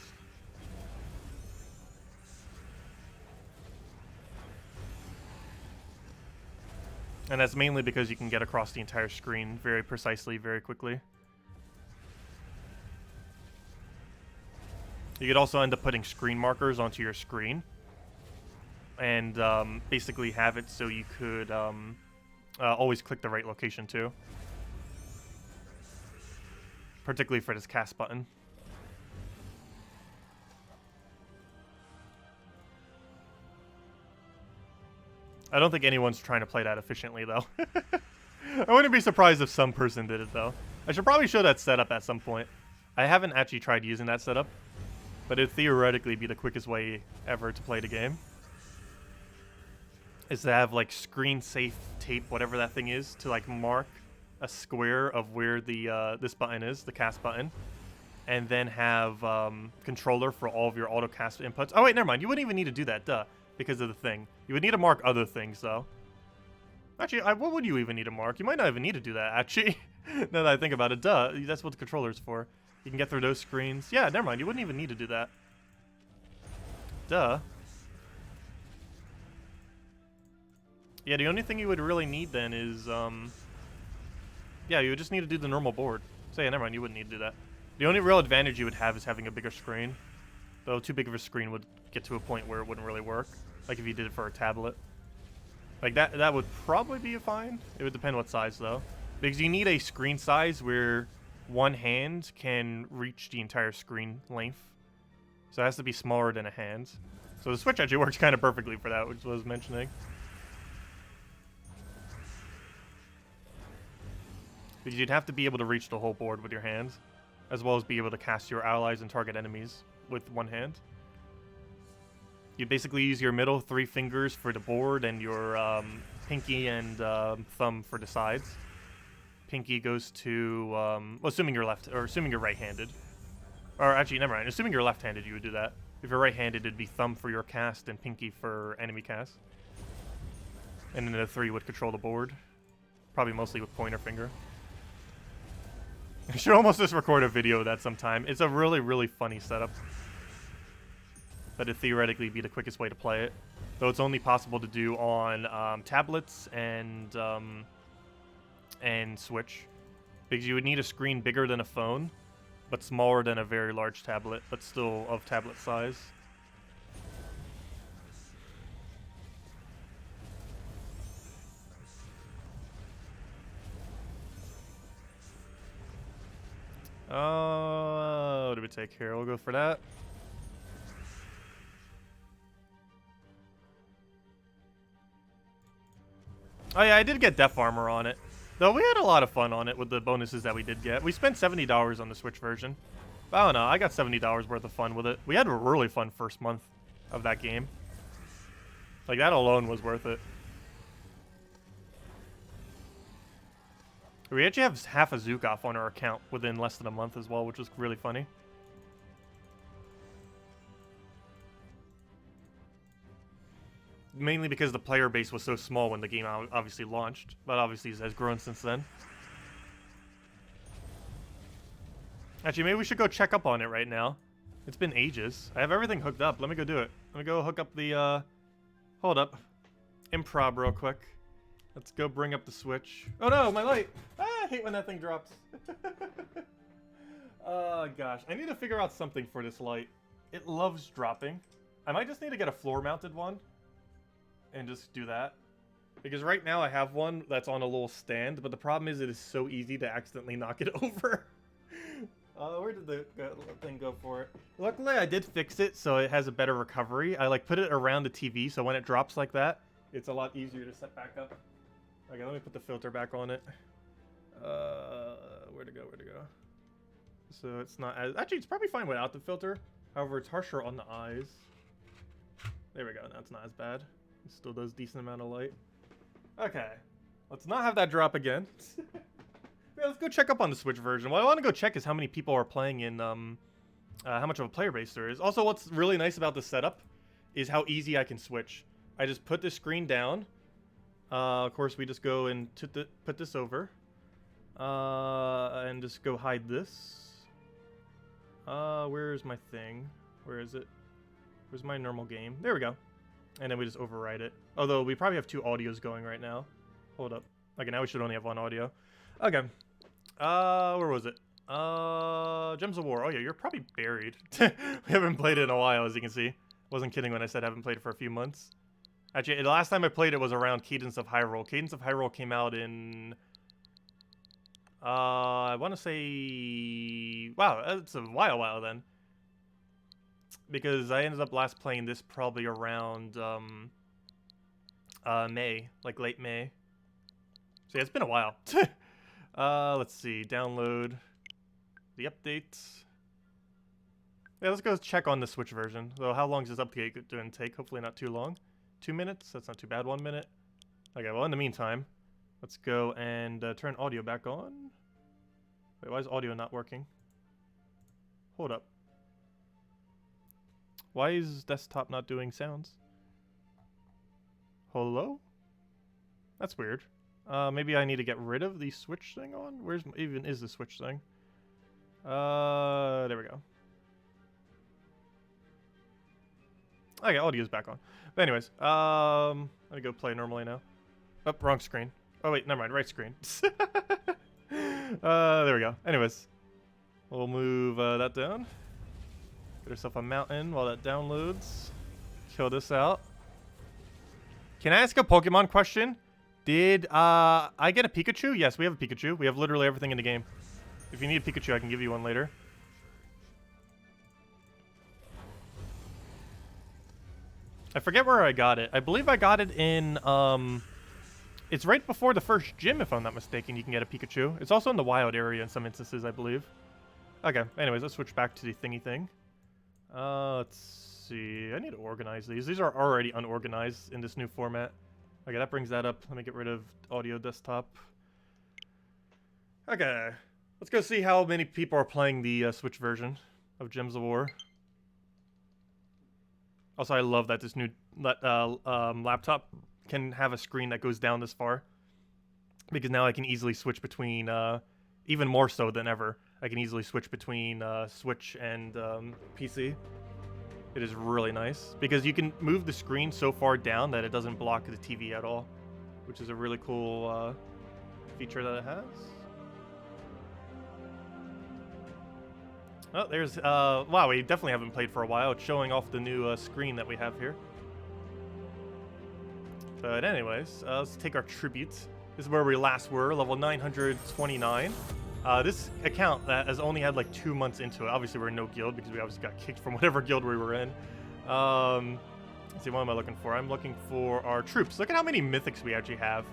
And that's mainly because you can get across the entire screen very precisely, very quickly. You could also end up putting screen markers onto your screen. And basically have it so you could always click the right location too. Particularly for this cast button. I don't think anyone's trying to play that efficiently, though. I wouldn't be surprised if some person did it, though. I should probably show that setup at some point. I haven't actually tried using that setup. but it'd theoretically be the quickest way ever to play the game. Is to have like screen safe tape, whatever that thing is, to like mark a square of where the this button is, the cast button, and then have controller for all of your auto cast inputs. Oh wait, never mind. You wouldn't even need to do that, duh, because of the thing. You would need to mark other things though. Actually, what would you even need to mark? You might not even need to do that, actually. Now that I think about it, duh, that's what the controller's for. You can get through those screens. Yeah, never mind. You wouldn't even need to do that. Duh. Yeah, the only thing you would really need then is, yeah, you would just need to do the normal board. So yeah, never mind, you wouldn't need to do that. The only real advantage you would have is having a bigger screen. Though too big of a screen would get to a point where it wouldn't really work. Like if you did it for a tablet. Like that would probably be fine. It would depend what size though. Because you need a screen size where one hand can reach the entire screen length. So it has to be smaller than a hand. So the Switch actually works kind of perfectly for that, which I was mentioning. Because you'd have to be able to reach the whole board with your hands, as well as be able to cast your allies and target enemies with one hand. You basically use your middle 3 fingers for the board and your pinky and thumb for the sides. Pinky goes to, well, assuming you're right-handed. Or actually, never mind. Assuming you're left-handed, you would do that. If you're right-handed, it'd be thumb for your cast and pinky for enemy cast. And then the 3 would control the board. Probably mostly with pointer finger. I should almost just record a video of that sometime. It's a really, really funny setup. But it'd theoretically be the quickest way to play it. Though it's only possible to do on tablets and Switch. Because you would need a screen bigger than a phone, but smaller than a very large tablet, but still of tablet size. What do we take here? We'll go for that. Oh yeah, I did get Def Armor on it. Though we had a lot of fun on it with the bonuses that we did get. We spent $70 on the Switch version. But I don't know, I got $70 worth of fun with it. We had a really fun first month of that game. Like, that alone was worth it. We actually have half a Zook off on our account within less than a month as well, which was really funny. Mainly because the player base was so small when the game obviously launched, but obviously has grown since then. Actually, maybe we should go check up on it right now. It's been ages. I have everything hooked up. Let me go do it. Let me go hook up the, hold up. Improv real quick. Let's go bring up the Switch. Oh no, my light! Ah, I hate when that thing drops. Oh gosh, I need to figure out something for this light. It loves dropping. I might just need to get a floor-mounted one. And just do that. Because right now I have one that's on a little stand, but the problem is it is so easy to accidentally knock it over. Where did the thing go for it? Luckily I did fix it so it has a better recovery. I like put it around the TV so when it drops like that, it's a lot easier to set back up. Okay, let me put the filter back on it. Where to go? So it's not as... Actually, it's probably fine without the filter. However, it's harsher on the eyes. There we go. Now it's not as bad. It still does decent amount of light. Okay. Let's not have that drop again. Yeah, let's go check up on the Switch version. What I want to go check is how many people are playing in, how much of a player base there is. Also, what's really nice about this setup is how easy I can switch. I just put the screen down. Of course, we just go and put this over. And just go hide this. Where's my thing? Where is it? Where's my normal game? There we go. And then we just override it. Although, we probably have 2 audios going right now. Hold up. Okay, now we should only have 1 audio. Okay. Where was it? Gems of War. Oh yeah, you're probably buried. We haven't played it in a while, as you can see. Wasn't kidding when I said I haven't played it for a few months. Actually, the last time I played it was around Cadence of Hyrule. Cadence of Hyrule came out in... I want to say... Wow, it's a while then. Because I ended up last playing this probably around May, like late May. So yeah, it's been a while. Let's see, download the updates. Yeah, let's go check on the Switch version. So how long is this update going to take? Hopefully not too long. 2 minutes? That's not too bad. 1 minute. Okay, well, in the meantime, let's go and turn audio back on. Wait, why is audio not working? Hold up. Why is desktop not doing sounds? Hello? That's weird. Maybe I need to get rid of the Switch thing on? Where's even is the Switch thing? There we go. Okay, audio's back on. But anyways, let me go play normally now. Oh, wrong screen. Oh wait, never mind, right screen. There we go. Anyways, we'll move that down. Get ourselves a mountain while that downloads. Kill this out. Can I ask a Pokemon question? Did I get a Pikachu? Yes, we have a Pikachu. We have literally everything in the game. If you need a Pikachu, I can give you one later. I forget where I got it. I believe I got it in, it's right before the first gym, if I'm not mistaken, you can get a Pikachu. It's also in the wild area in some instances, I believe. Okay, anyways, let's switch back to the thingy thing. Let's see. I need to organize these. These are already unorganized in this new format. Okay, that brings that up. Let me get rid of audio desktop. Okay, let's go see how many people are playing the Switch version of Gems of War. Also, I love that this new laptop can have a screen that goes down this far. Because now I can easily switch between, even more so than ever, I can easily switch between Switch and PC. It is really nice. Because you can move the screen so far down that it doesn't block the TV at all. Which is a really cool feature that it has. Oh, there's, wow, we definitely haven't played for a while. It's showing off the new screen that we have here. But anyways, let's take our tribute. This is where we last were, level 929. This account that has only had like 2 months into it. Obviously, we're in no guild because we obviously got kicked from whatever guild we were in. Let's see, what am I looking for? I'm looking for our troops. Look at how many mythics we actually have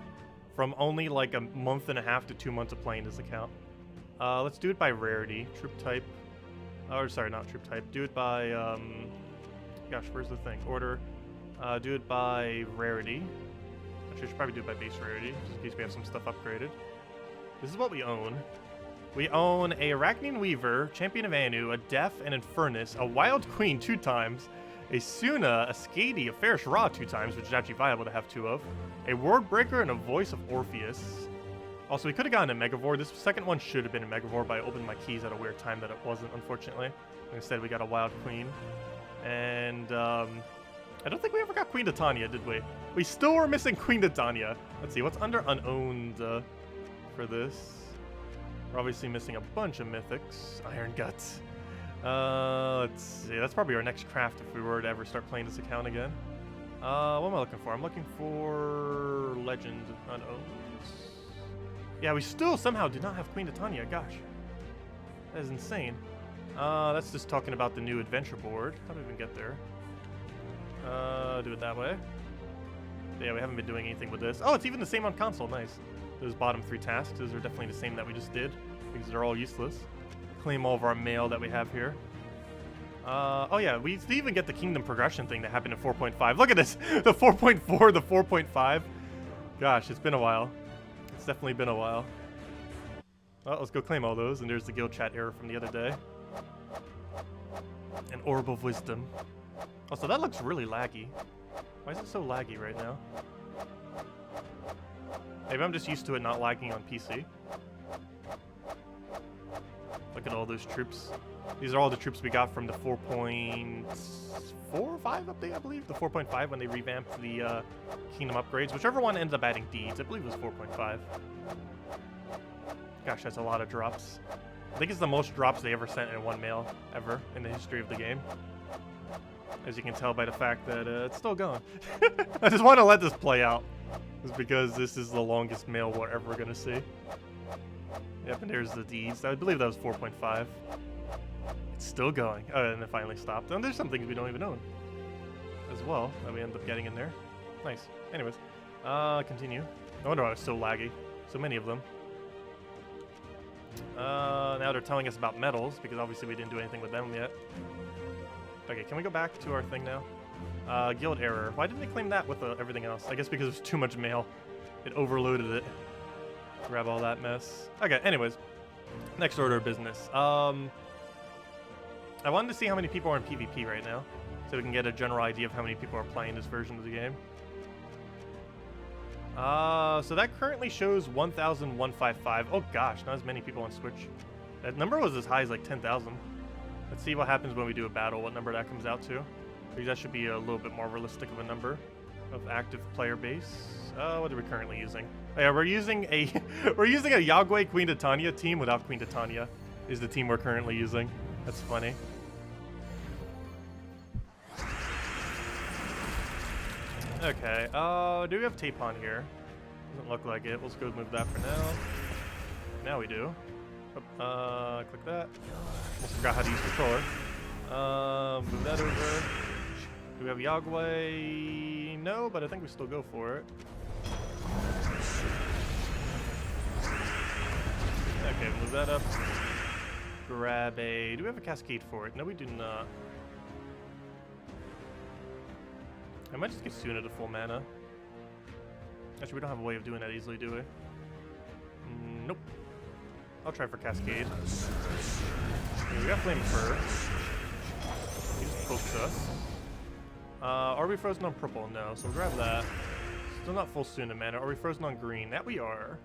from only like a month and a half to 2 months of playing this account. Let's do it by rarity. Troop type. Or sorry, not troop type. Do it by, gosh, where's the thing? Order. Do it by rarity. Actually, I should probably do it by base rarity, just in case we have some stuff upgraded. This is what we own. We own a Arachnian Weaver, Champion of Anu, a Deaf, an Infernus, a Wild Queen 2 times, a Suna, a Skady, a Fairish Ra 2 times, which is actually viable to have 2 of, a Word Breaker, and a Voice of Orpheus. Also, we could have gotten a Megavore. This second one should have been a Megavore, but I opened my keys at a weird time that it wasn't, unfortunately. Instead, we got a Wild Queen. And, I don't think we ever got Queen Titania, did we? We still were missing Queen Titania. Let's see, what's under unowned for this? We're obviously missing a bunch of mythics. Iron Guts. Let's see, that's probably our next craft if we were to ever start playing this account again. What am I looking for? I'm looking for Legend unowned. Yeah, we still somehow did not have Queen Titania. Gosh, that is insane. That's just talking about the new adventure board. How do we even get there? Do it that way. Yeah, we haven't been doing anything with this. Oh, it's even the same on console. Nice. Those bottom 3 tasks, those are definitely the same that we just did because they're all useless. Claim all of our mail that we have here. Oh yeah, we even get the kingdom progression thing that happened in 4.5. Look at this, the 4.4, the 4.5. Gosh, it's been a while. It's definitely been a while. Well, let's go claim all those, and there's the guild chat error from the other day. An Orb of Wisdom. Also, that looks really laggy. Why is it so laggy right now? Maybe I'm just used to it not lagging on PC. Look at all those troops. These are all the troops we got from the 4.4 or 5 update, I believe. The 4.5 when they revamped the kingdom upgrades. Whichever one ended up adding deeds. I believe it was 4.5. Gosh, that's a lot of drops. I think it's the most drops they ever sent in one mail ever in the history of the game. As you can tell by the fact that it's still going. I just want to let this play out. Just because this is the longest mail we're ever going to see. Yep, and there's the deeds. I believe that was 4.5. It's still going. Oh, and it finally stopped. And there's some things we don't even own as well that we end up getting in there. Nice. Anyways, continue. No wonder why it was so laggy. So many of them. Now they're telling us about medals, because obviously we didn't do anything with them yet. Okay, can we go back to our thing now? Guild error. Why didn't they claim that with everything else? I guess because there's too much mail. It overloaded it. Grab all that mess. Okay, anyways. Next order of business. I wanted to see how many people are in PvP right now, so we can get a general idea of how many people are playing this version of the game. So that currently shows 1,155. Oh gosh, not as many people on Switch. That number was as high as like 10,000. Let's see what happens when we do a battle, what number that comes out to. Because that should be a little bit more realistic of a number of active player base. What are we currently using? Oh, yeah, we're using a Yagüe Queen Titania team without Queen Titania is the team we're currently using. That's funny. Okay, do we have tape on here? Doesn't look like it. Let's go move that for now. Now we do. Click that. Almost forgot how to use controller. Move that over. Do we have Yagüe? No, but I think we still go for it. Okay, move that up. Grab a... Do we have a cascade for it? No, we do not. I might just get Suna to full mana. Actually, we don't have a way of doing that easily, do we? Nope. I'll try for Cascade. Okay, we got Flame Fur. He just pokes us. Are we frozen on purple? No, so we'll grab that. Still not full Suna mana. Are we frozen on green? That we are.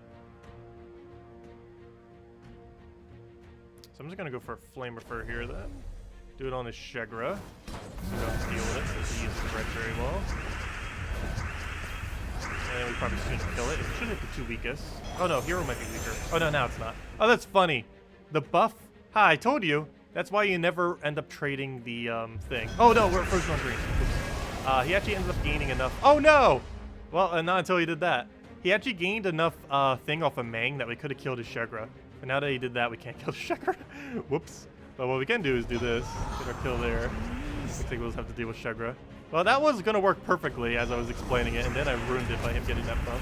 So I'm just gonna go for a Flame Fur here then. Do it on his Shegra. So we don't have to deal with it since he uses the red very well. And we probably soon kill it. It should hit the two weakest. Oh no, hero might be weaker. Oh no, now it's not. Oh, that's funny. The buff. Hi, I told you. That's why you never end up trading the thing. Oh no, we're frozen on green. Oops. He actually ended up gaining enough. Oh no! Well, not until he did that. He actually gained enough thing off of Mang that we could have killed his Shegra. But now that he did that, we can't kill the Shegra. Whoops. But what we can do is do this. Get our kill there. Looks like we'll just have to deal with Shegra. Well, that was going to work perfectly as I was explaining it, and then I ruined it by him getting that buff.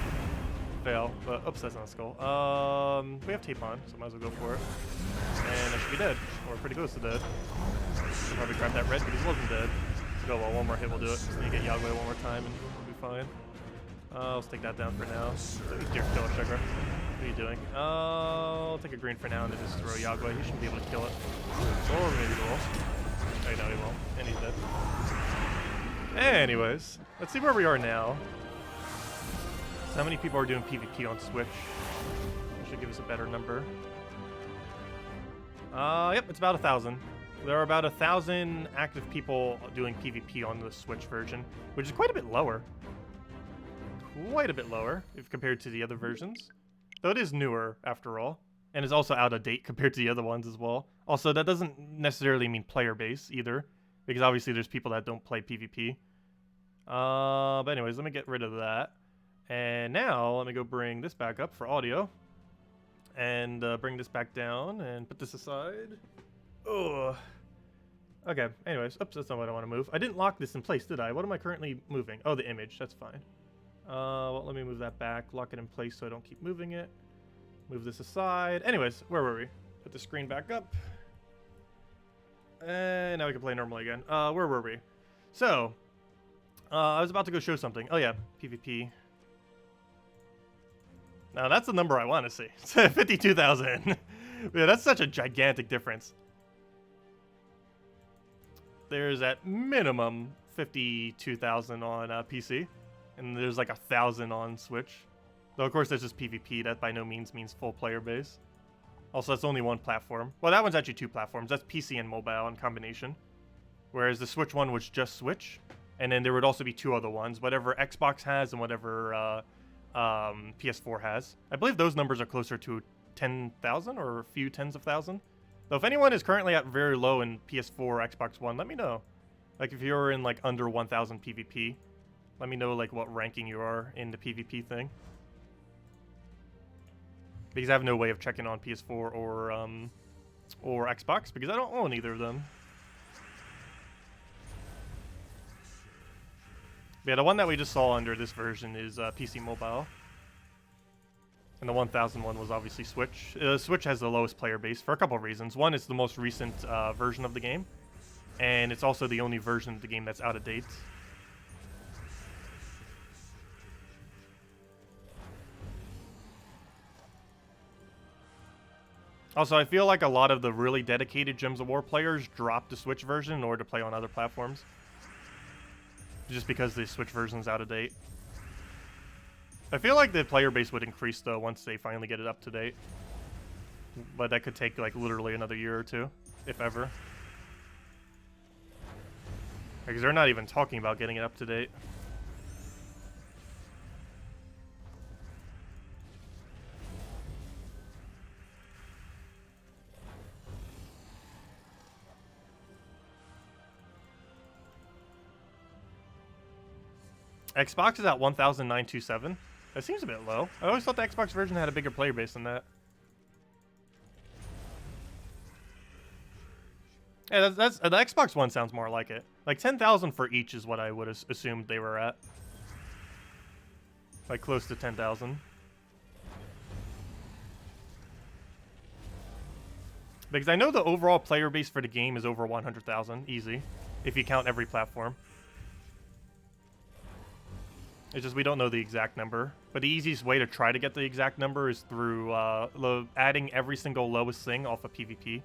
Fail. But, oops, that's not a skull. We have tape on, so might as well go for it. And I should be dead. Or pretty close to dead. I'll probably grab that red because he wasn't dead. So, well, one more hit will do it. Just need to get Yagüe one more time and we'll be fine. Let's take that down for now. Dear killer Shegra. What are you doing? I'll take a green for now and then just throw Yagüe. He should be able to kill it. Or maybe he will. Oh, no, he won't. And he's dead. Anyways, let's see where we are now. So how many people are doing PvP on Switch? That should give us a better number. Yep, it's about 1,000. There are about 1,000 active people doing PvP on the Switch version, which is quite a bit lower. Quite a bit lower if compared to the other versions. Though it is newer, after all. And is also out of date compared to the other ones as well. Also, that doesn't necessarily mean player base either. Because obviously there's people that don't play PvP. But anyways, let me get rid of that. And now, let me go bring this back up for audio. And bring this back down and put this aside. Ugh. Okay, anyways. Oops, that's not what I want to move. I didn't lock this in place, did I? What am I currently moving? Oh, the image. That's fine. Well, let me move that back. Lock it in place so I don't keep moving it. Move this aside. Anyways, where were we? Put the screen back up. And now we can play normally again. Where were we? So, I was about to go show something. Oh yeah, PvP. Now that's the number I want to see. 52,000. Yeah, that's such a gigantic difference. There's at minimum 52,000 on PC, and there's like 1,000 on Switch. Though of course that's just PvP. That by no means means full player base. Also, that's only one platform. Well, that one's actually two platforms. That's PC and mobile in combination. Whereas the Switch one was just Switch. And then there would also be two other ones. Whatever Xbox has and whatever PS4 has. I believe those numbers are closer to 10,000 or a few tens of thousand. Though if anyone is currently at very low in PS4 or Xbox One, let me know. Like if you're in like under 1,000 PvP, let me know like what ranking you are in the PvP thing. Because I have no way of checking on PS4 or Xbox because I don't own either of them. But yeah, the one that we just saw under this version is PC Mobile. And the 1000 one was obviously Switch. Switch has the lowest player base for a couple of reasons. One, it's the most recent version of the game. And it's also the only version of the game that's out of date. Also, I feel like a lot of the really dedicated Gems of War players dropped the Switch version in order to play on other platforms. Just because the Switch version's out of date. I feel like the player base would increase, though, once they finally get it up to date. But that could take, like, literally another year or two, if ever. Because they're not even talking about getting it up to date. Xbox is at 1,927. That seems a bit low. I always thought the Xbox version had a bigger player base than that. Yeah, the Xbox one sounds more like it. Like 10,000 for each is what I would have assumed they were at. Like close to 10,000. Because I know the overall player base for the game is over 100,000, easy, if you count every platform. It's just we don't know the exact number. But the easiest way to try to get the exact number is through adding every single lowest thing off of PvP.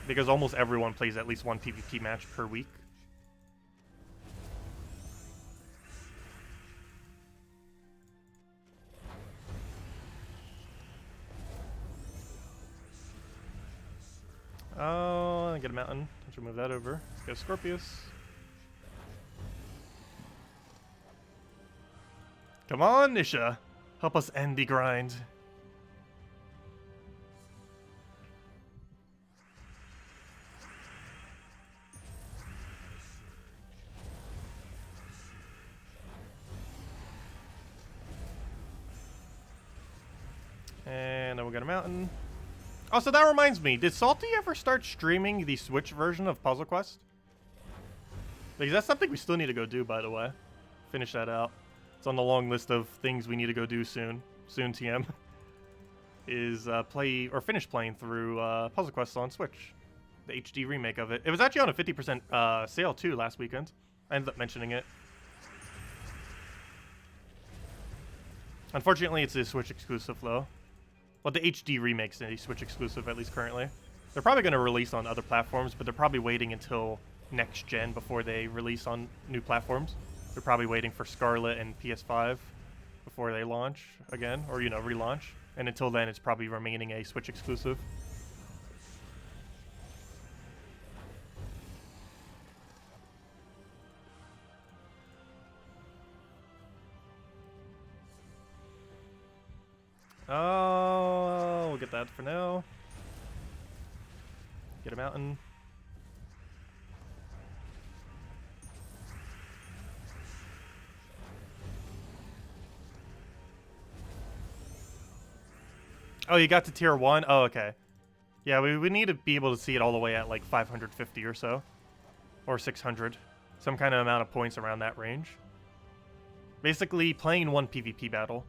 Because almost everyone plays at least one PvP match per week. Oh, get a mountain. Let's remove that over. Let's go Scorpius. Come on, Nysha. Help us end the grind. And then we got a mountain. Also, that reminds me, did Salty ever start streaming the Switch version of Puzzle Quest? Because that's something we still need to go do, by the way. Finish that out. It's on the long list of things we need to go do soon. Soon, TM. Is play or finish playing through Puzzle Quest on Switch. The HD remake of it. It was actually on a 50% sale too last weekend. I ended up mentioning it. Unfortunately, it's a Switch exclusive though. Well, the HD remake's a Switch exclusive, at least currently. They're probably going to release on other platforms, but they're probably waiting until next gen before they release on new platforms. They're probably waiting for Scarlet and PS5 before they launch again, or, you know, relaunch. And until then, it's probably remaining a Switch exclusive. Oh, we'll get that for now. Get a mountain. Oh, you got to tier 1? Oh, okay. Yeah, we need to be able to see it all the way at like 550 or so. Or 600. Some kind of amount of points around that range. Basically, playing one PvP battle.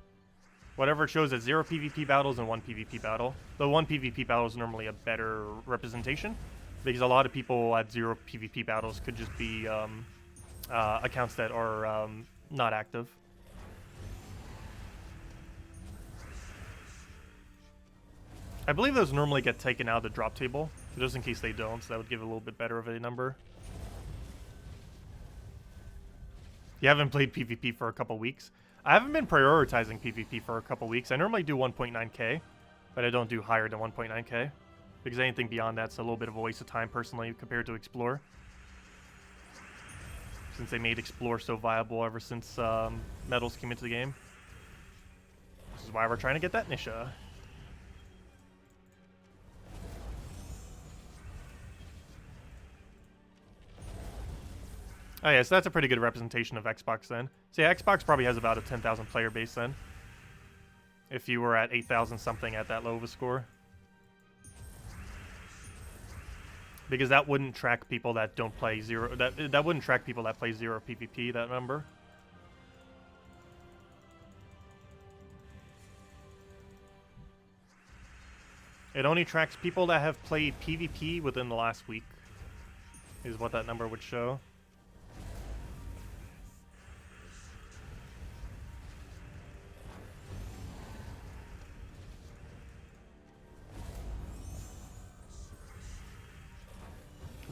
Whatever it shows at 0 PvP battles and 1 PvP battle. The 1 PvP battle is normally a better representation. Because a lot of people at 0 PvP battles could just be accounts that are not active. I believe those normally get taken out of the drop table, just in case they don't, so that would give a little bit better of a number. You haven't played PvP for a couple weeks. I haven't been prioritizing PvP for a couple weeks. I normally do 1.9k, but I don't do higher than 1.9k, because anything beyond that's a little bit of a waste of time personally compared to Explore. Since they made Explore so viable ever since medals came into the game. This is why we're trying to get that Nysha. Oh yeah, so that's a pretty good representation of Xbox then. So yeah, Xbox probably has about a 10,000 player base then. If you were at 8,000 something at that low of a score. Because that wouldn't track people that don't play zero. That wouldn't track people that play 0 PvP, that number. It only tracks people that have played PvP within the last week, is what that number would show.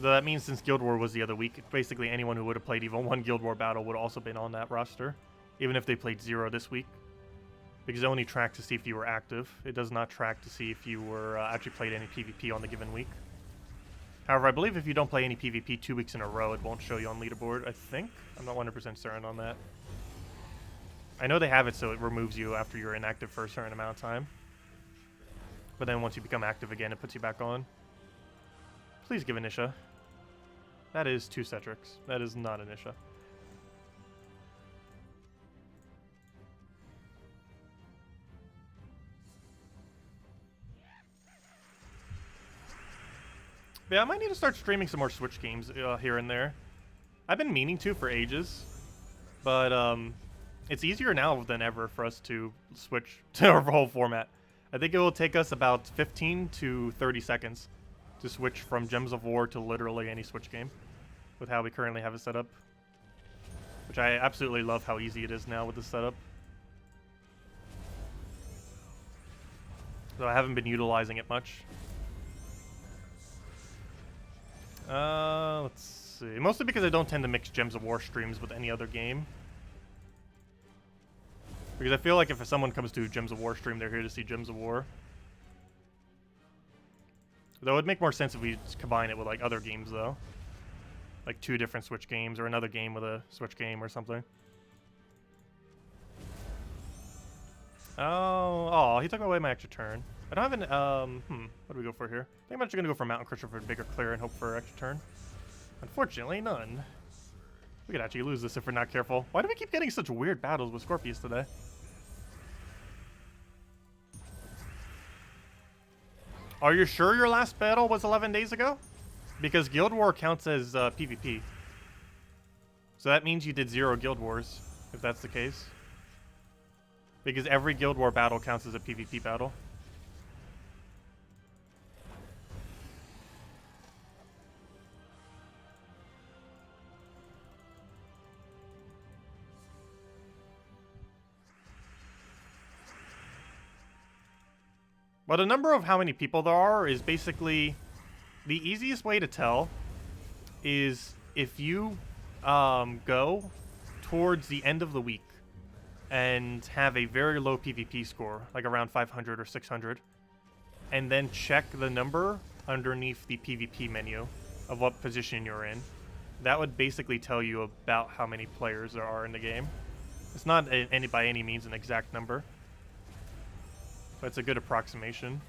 So that means since Guild War was the other week, basically anyone who would have played even one Guild War battle would have also been on that roster, even if they played 0 this week. Because it only tracks to see if you were active. It does not track to see if you were actually played any PvP on the given week. However, I believe if you don't play any PvP 2 weeks in a row, it won't show you on leaderboard, I think. I'm not 100% certain on that. I know they have it so it removes you after you're inactive for a certain amount of time. But then once you become active again, it puts you back on. Please give a Nysha. That is 2 ssaszix. That is not a Nysha. Yeah, I might need to start streaming some more Switch games here and there. I've been meaning to for ages, but it's easier now than ever for us to switch to our whole format. I think it will take us about 15 to 30 seconds to switch from Gems of War to literally any Switch game with how we currently have it set up. Which I absolutely love how easy it is now with this setup. So I haven't been utilizing it much. Let's see. Mostly because I don't tend to mix Gems of War streams with any other game. Because I feel like if someone comes to Gems of War stream, they're here to see Gems of War. Though it would make more sense if we combine it with like other games though. Like 2 different Switch games or another game with a Switch game or something. Oh, he took away my extra turn. I don't have an, what do we go for here? I think I'm actually going to go for Mountain Crusher for a bigger clear and hope for extra turn. Unfortunately, none. We could actually lose this if we're not careful. Why do we keep getting such weird battles with Scorpius today? Are you sure your last battle was 11 days ago? Because Guild War counts as PvP. So that means you did 0 Guild Wars, if that's the case. Because every Guild War battle counts as a PvP battle. Well, the number of how many people there are is basically... The easiest way to tell is if you go towards the end of the week and have a very low PvP score, like around 500 or 600, and then check the number underneath the PvP menu of what position you're in, that would basically tell you about how many players there are in the game. It's not by any means an exact number, but it's a good approximation,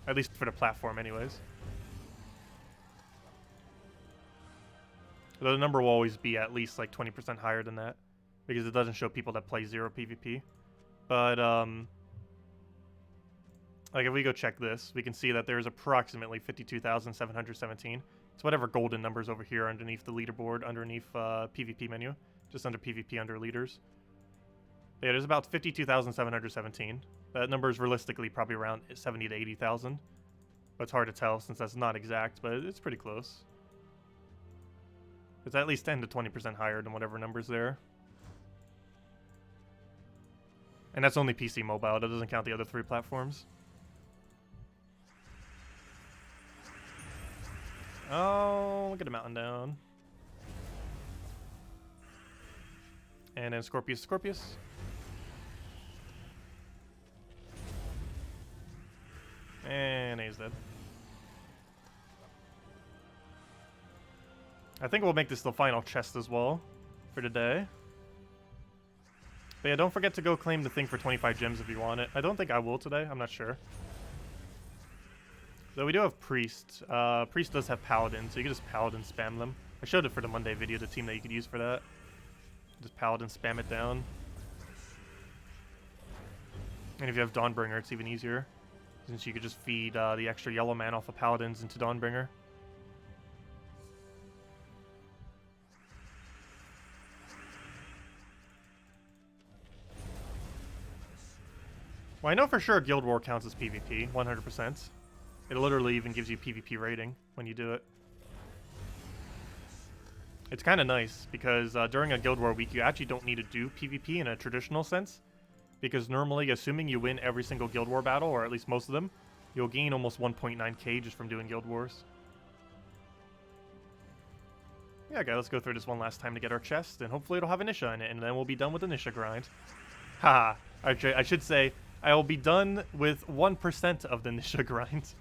at least for the platform anyways. The number will always be at least like 20% higher than that, because it doesn't show people that play 0 PvP. But like if we go check this, we can see that there's approximately 52,717. It's whatever golden numbers over here underneath the leaderboard, underneath PvP menu, just under PvP under leaders. But yeah, there's about 52,717. That number is realistically probably around 70 to 80,000. But it's hard to tell since that's not exact, but it's pretty close. It's at least 10 to 20% higher than whatever number's there. And that's only PC mobile. That doesn't count the other 3 platforms. Oh, get a mountain down. And then Scorpius. And he's dead. I think we'll make this the final chest as well for today. But yeah, don't forget to go claim the thing for 25 gems if you want it. I don't think I will today. I'm not sure. Though we do have Priest. Priest does have Paladin, so you can just Paladin spam them. I showed it for the Monday video, the team that you could use for that. Just Paladin spam it down. And if you have Dawnbringer, it's even easier, since you could just feed the extra yellow man off of Paladins into Dawnbringer. Well, I know for sure Guild War counts as PvP, 100%. It literally even gives you PvP rating when you do it. It's kind of nice because during a Guild War week, you actually don't need to do PvP in a traditional sense. Because normally, assuming you win every single Guild War battle, or at least most of them, you'll gain almost 1.9k just from doing Guild Wars. Yeah, okay, let's go through this one last time to get our chest, and hopefully it'll have a Nysha in it, and then we'll be done with the Nysha grind. Haha, I should say, I will be done with 1% of the Nysha grind,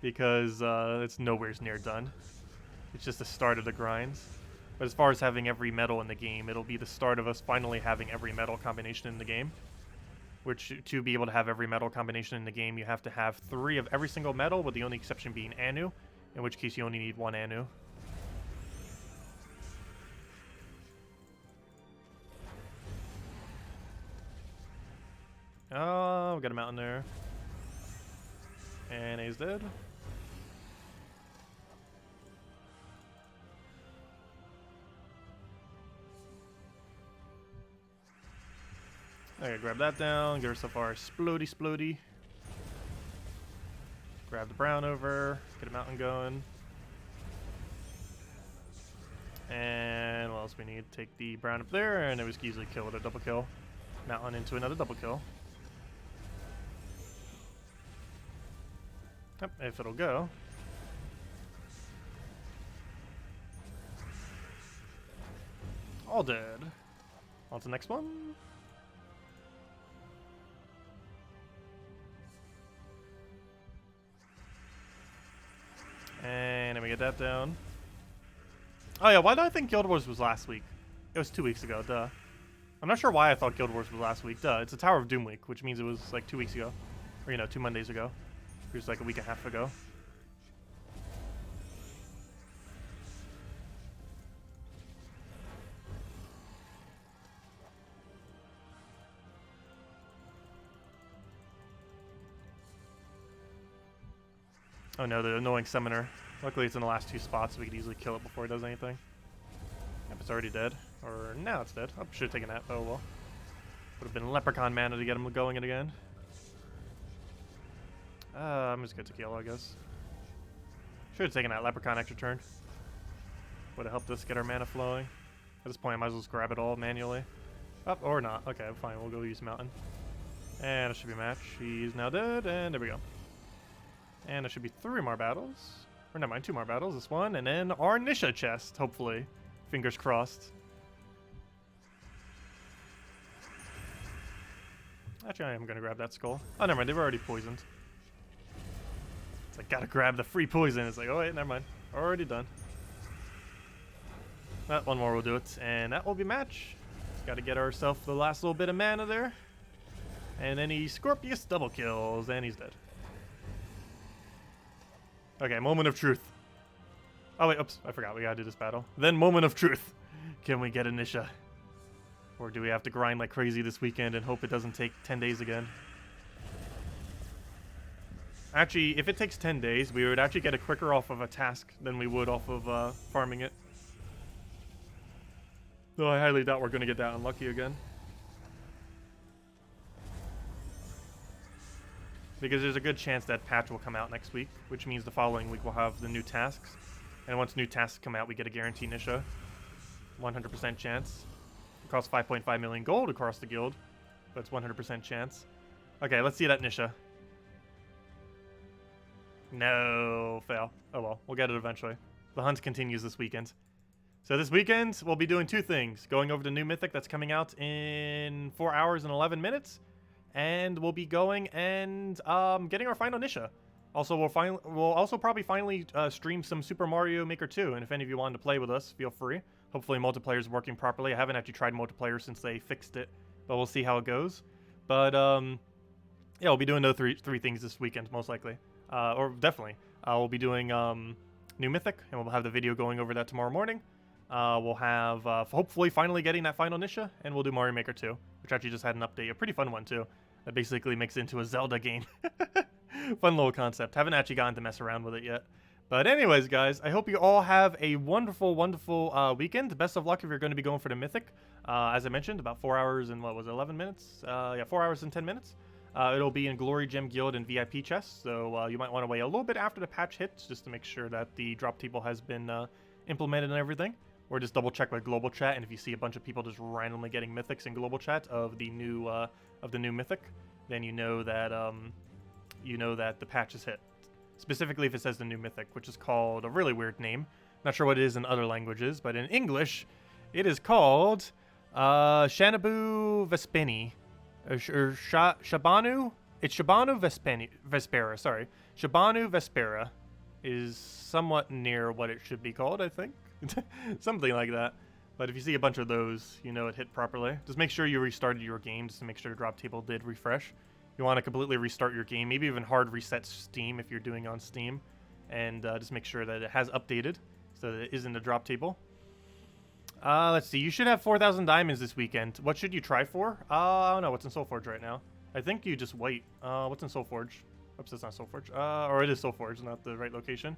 because it's nowhere near done. It's just the start of the grind. But as far as having every medal in the game, it'll be the start of us finally having every medal combination in the game. Which, to be able to have every medal combination in the game, you have to have 3 of every single medal, with the only exception being Anu, in which case you only need 1 Anu. Oh, we got a mountain there. And he's dead. Okay, grab that down, get herself our splody. Grab the brown over, get a mountain going. And what else we need? Take the brown up there, and then we can easily kill with a double kill. Mountain into another double kill. Yep, if it'll go. All dead. On to the next one. And then we get that down. Oh yeah, why did I think Guild Wars was last week? It was 2 weeks ago, duh. I'm not sure why I thought Guild Wars was last week, duh. It's a Tower of Doom week, which means it was like 2 weeks ago. Or, you know, 2 Mondays ago. It was like a week and a half ago. Oh no, the annoying summoner. Luckily it's in the last 2 spots, so we could easily kill it before it does anything. Yep, it's already dead. Or now it's dead. Oh, should have taken that. Oh well. Would have been leprechaun mana to get him going again. I'm just gonna take yellow, I guess. Should have taken that leprechaun extra turn. Would have helped us get our mana flowing. At this point I might as well just grab it all manually. Up or not. Okay, fine, we'll go use mountain. And it should be a match. He's now dead, and there we go. And there should be 3 more battles. Or never mind, 2 more battles. This one, and then our Nysha chest, hopefully. Fingers crossed. Actually, I am going to grab that skull. Oh, never mind, they were already poisoned. It's like, gotta grab the free poison. It's like, oh wait, never mind. Already done. One more will do it, and that will be match. Gotta get ourselves the last little bit of mana there. And then he Scorpius double kills, and he's dead. Okay, moment of truth. Oh wait, oops, I forgot, we gotta do this battle. Then moment of truth. Can we get a Nysha? Or do we have to grind like crazy this weekend and hope it doesn't take 10 days again? Actually, if it takes 10 days, we would actually get it quicker off of a task than we would off of farming it. Though I highly doubt we're gonna get that unlucky again. Because there's a good chance that patch will come out next week, which means the following week we'll have the new tasks. And once new tasks come out, we get a guaranteed Nysha. 100% chance. It costs 5.5 million gold across the guild, but it's 100% chance. Okay, let's see that Nysha. No, fail. Oh well, we'll get it eventually. The hunt continues this weekend. So this weekend, we'll be doing 2 things. Going over the new Mythic that's coming out in 4 hours and 11 minutes. And we'll be going and getting our final Nysha. Also, we'll also probably finally stream some Super Mario Maker 2. And if any of you wanted to play with us, feel free. Hopefully multiplayer is working properly. I haven't actually tried multiplayer since they fixed it, but we'll see how it goes. But yeah, we'll be doing those three things this weekend, most likely. Or definitely. We'll be doing new Mythic, and we'll have the video going over that tomorrow morning. We'll have, hopefully, finally getting that final Nysha, and we'll do Mario Maker 2, which actually just had an update, a pretty fun one, too, that basically makes it into a Zelda game. Fun little concept. Haven't actually gotten to mess around with it yet. But anyways, guys, I hope you all have a wonderful, wonderful weekend. Best of luck if you're going to be going for the Mythic. As I mentioned, about 4 hours and, what was it, 11 minutes? Yeah, 4 hours and 10 minutes. It'll be in Glory Gem Guild and VIP chests, so you might want to wait a little bit after the patch hits just to make sure that the drop table has been implemented and everything. Or just double check with global chat, and if you see a bunch of people just randomly getting mythics in global chat of the new mythic, then you know that the patch is hit. Specifically, if it says the new mythic, which is called a really weird name. Not sure what it is in other languages, but in English, it is called Shanabu Vespeni, or Shabanu. It's Shabanu Vespera. Sorry, Shabanu Vespera is somewhat near what it should be called, I think. Something like that. But if you see a bunch of those, you know it hit properly. Just make sure you restarted your game just to make sure the drop table did refresh. You want to completely restart your game, maybe even hard reset Steam if you're doing on Steam, and just make sure that it has updated so that it is in the drop table. Let's see. You should have 4,000 diamonds this weekend. What should you try for? I don't know what's in Soulforge right now. I think you just wait. What's in Soulforge? Oops, that's not Soulforge. Or it is Soulforge, not the right location.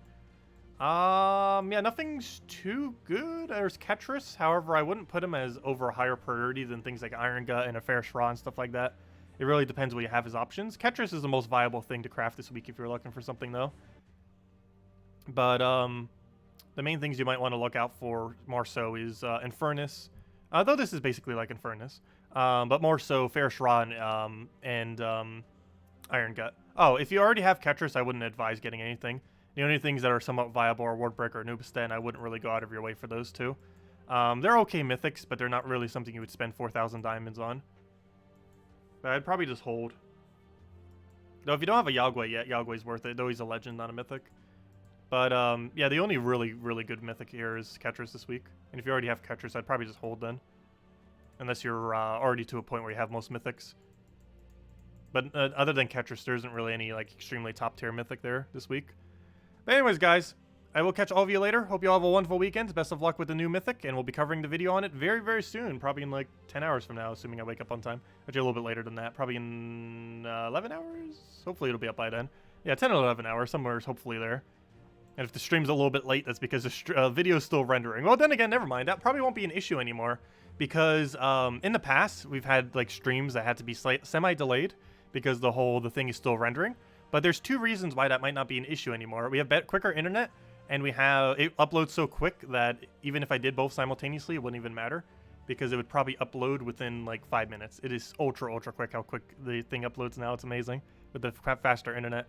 Yeah, nothing's too good. There's Ketris. However, I wouldn't put him as over a higher priority than things like Iron Gut and a Fair Shra and stuff like that. It really depends what you have as options. Ketris is the most viable thing to craft this week if you're looking for something, though. But, the main things you might want to look out for more so is Infernus. Though this is basically like Infernus. But more so Fair Shra and Iron Gut. Oh, if you already have Ketris, I wouldn't advise getting anything. The only things that are somewhat viable are Wardbreaker or Nubistan. I wouldn't really go out of your way for those two. They're okay mythics, but they're not really something you would spend 4,000 diamonds on. But I'd probably just hold. Though if you don't have a Yagwe yet, Yagwe's worth it. Though he's a legend, not a mythic. But yeah, the only really good mythic here is Ketris this week. And if you already have Ketris, I'd probably just hold then. Unless you're already to a point where you have most mythics. But other than Ketris, there isn't really any like extremely top tier mythic there this week. But anyways, guys, I will catch all of you later. Hope you all have a wonderful weekend. Best of luck with the new mythic, and we'll be covering the video on it very, very soon. Probably in like 10 hours from now, assuming I wake up on time. Actually, a little bit later than that. Probably in 11 hours? Hopefully it'll be up by then. Yeah, 10 or 11 hours. Somewhere's hopefully there. And if the stream's a little bit late, that's because the video's still rendering. Well, then again, never mind. That probably won't be an issue anymore. Because in the past, we've had like streams that had to be semi-delayed because the thing is still rendering. But there's two reasons why that might not be an issue anymore. We have quicker internet, and we have it uploads so quick that even if I did both simultaneously, it wouldn't even matter because it would probably upload within like 5 minutes. It is ultra quick how quick the thing uploads now. It's amazing with the faster internet.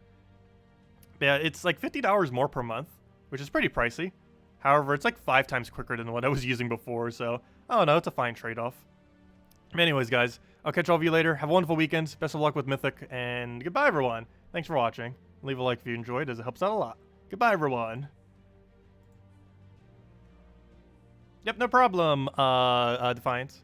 But yeah, it's like $50 more per month, which is pretty pricey. However, it's like 5 times quicker than what I was using before, so I don't know. It's a fine trade-off. Anyways, guys, I'll catch all of you later. Have a wonderful weekend. Best of luck with Mythic, and goodbye, everyone. Thanks for watching. Leave a like if you enjoyed, as it helps out a lot. Goodbye, everyone. Yep, no problem, Defiance.